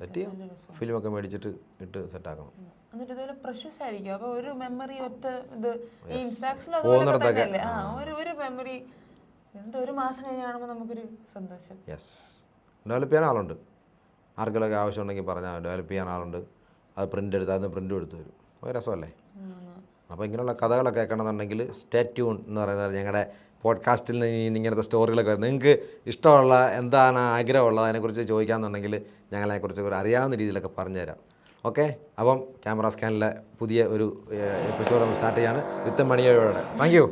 സെറ്റ് ചെയ്യാം. ഫിലിമൊക്കെ മേടിച്ചിട്ട് ഇട്ട് സെറ്റാക്കണം. എന്നിട്ട് ഇതുപോലെ പ്രഷ്യസ് ആയിരിക്കും. അപ്പോൾ ഒരു മെമ്മറി ഒറ്റ ഇത് ഈ പോകുന്നിടത്തൊക്കെ ഒരു മെമ്മറി ഒരു മാസം കഴിഞ്ഞ് കാണുമ്പോൾ നമുക്കൊരു സന്തോഷം. യെസ്. ഡെവലപ്പ് ചെയ്യാൻ ആളുണ്ട്. ആർക്കെങ്കിലൊക്കെ ആവശ്യമുണ്ടെങ്കിൽ പറഞ്ഞാൽ ഡെവലപ്പ് ചെയ്യാൻ ആളുണ്ട്. അത് പ്രിൻ്റ് എടുത്ത് അതിന് പ്രിൻ്റും എടുത്ത് തരും. അത് രസമല്ലേ. അപ്പോൾ ഇങ്ങനെയുള്ള കഥകളൊക്കെ കേൾക്കണമെന്നുണ്ടെങ്കിൽ സ്റ്റേ ട്യൂൺ എന്ന് പറയുന്നത് ഞങ്ങളുടെ പോഡ്കാസ്റ്റിൽ ഇങ്ങനത്തെ സ്റ്റോറികളൊക്കെ വരും. നിങ്ങൾക്ക് ഇഷ്ടമുള്ള എന്താണ് ആഗ്രഹമുള്ളത് അതിനെക്കുറിച്ച് ചോദിക്കാമെന്നുണ്ടെങ്കിൽ ഞങ്ങളെക്കുറിച്ച് ഒരു അറിയാവുന്ന രീതിയിലൊക്കെ പറഞ്ഞുതരാം. ഓക്കെ. അപ്പം ക്യാമറ സ്കാനിലെ പുതിയ ഒരു എപ്പിസോഡ് നമ്മൾ സ്റ്റാർട്ട് ചെയ്യാണ് വിത്ത് മണിയോടെ. Thank you.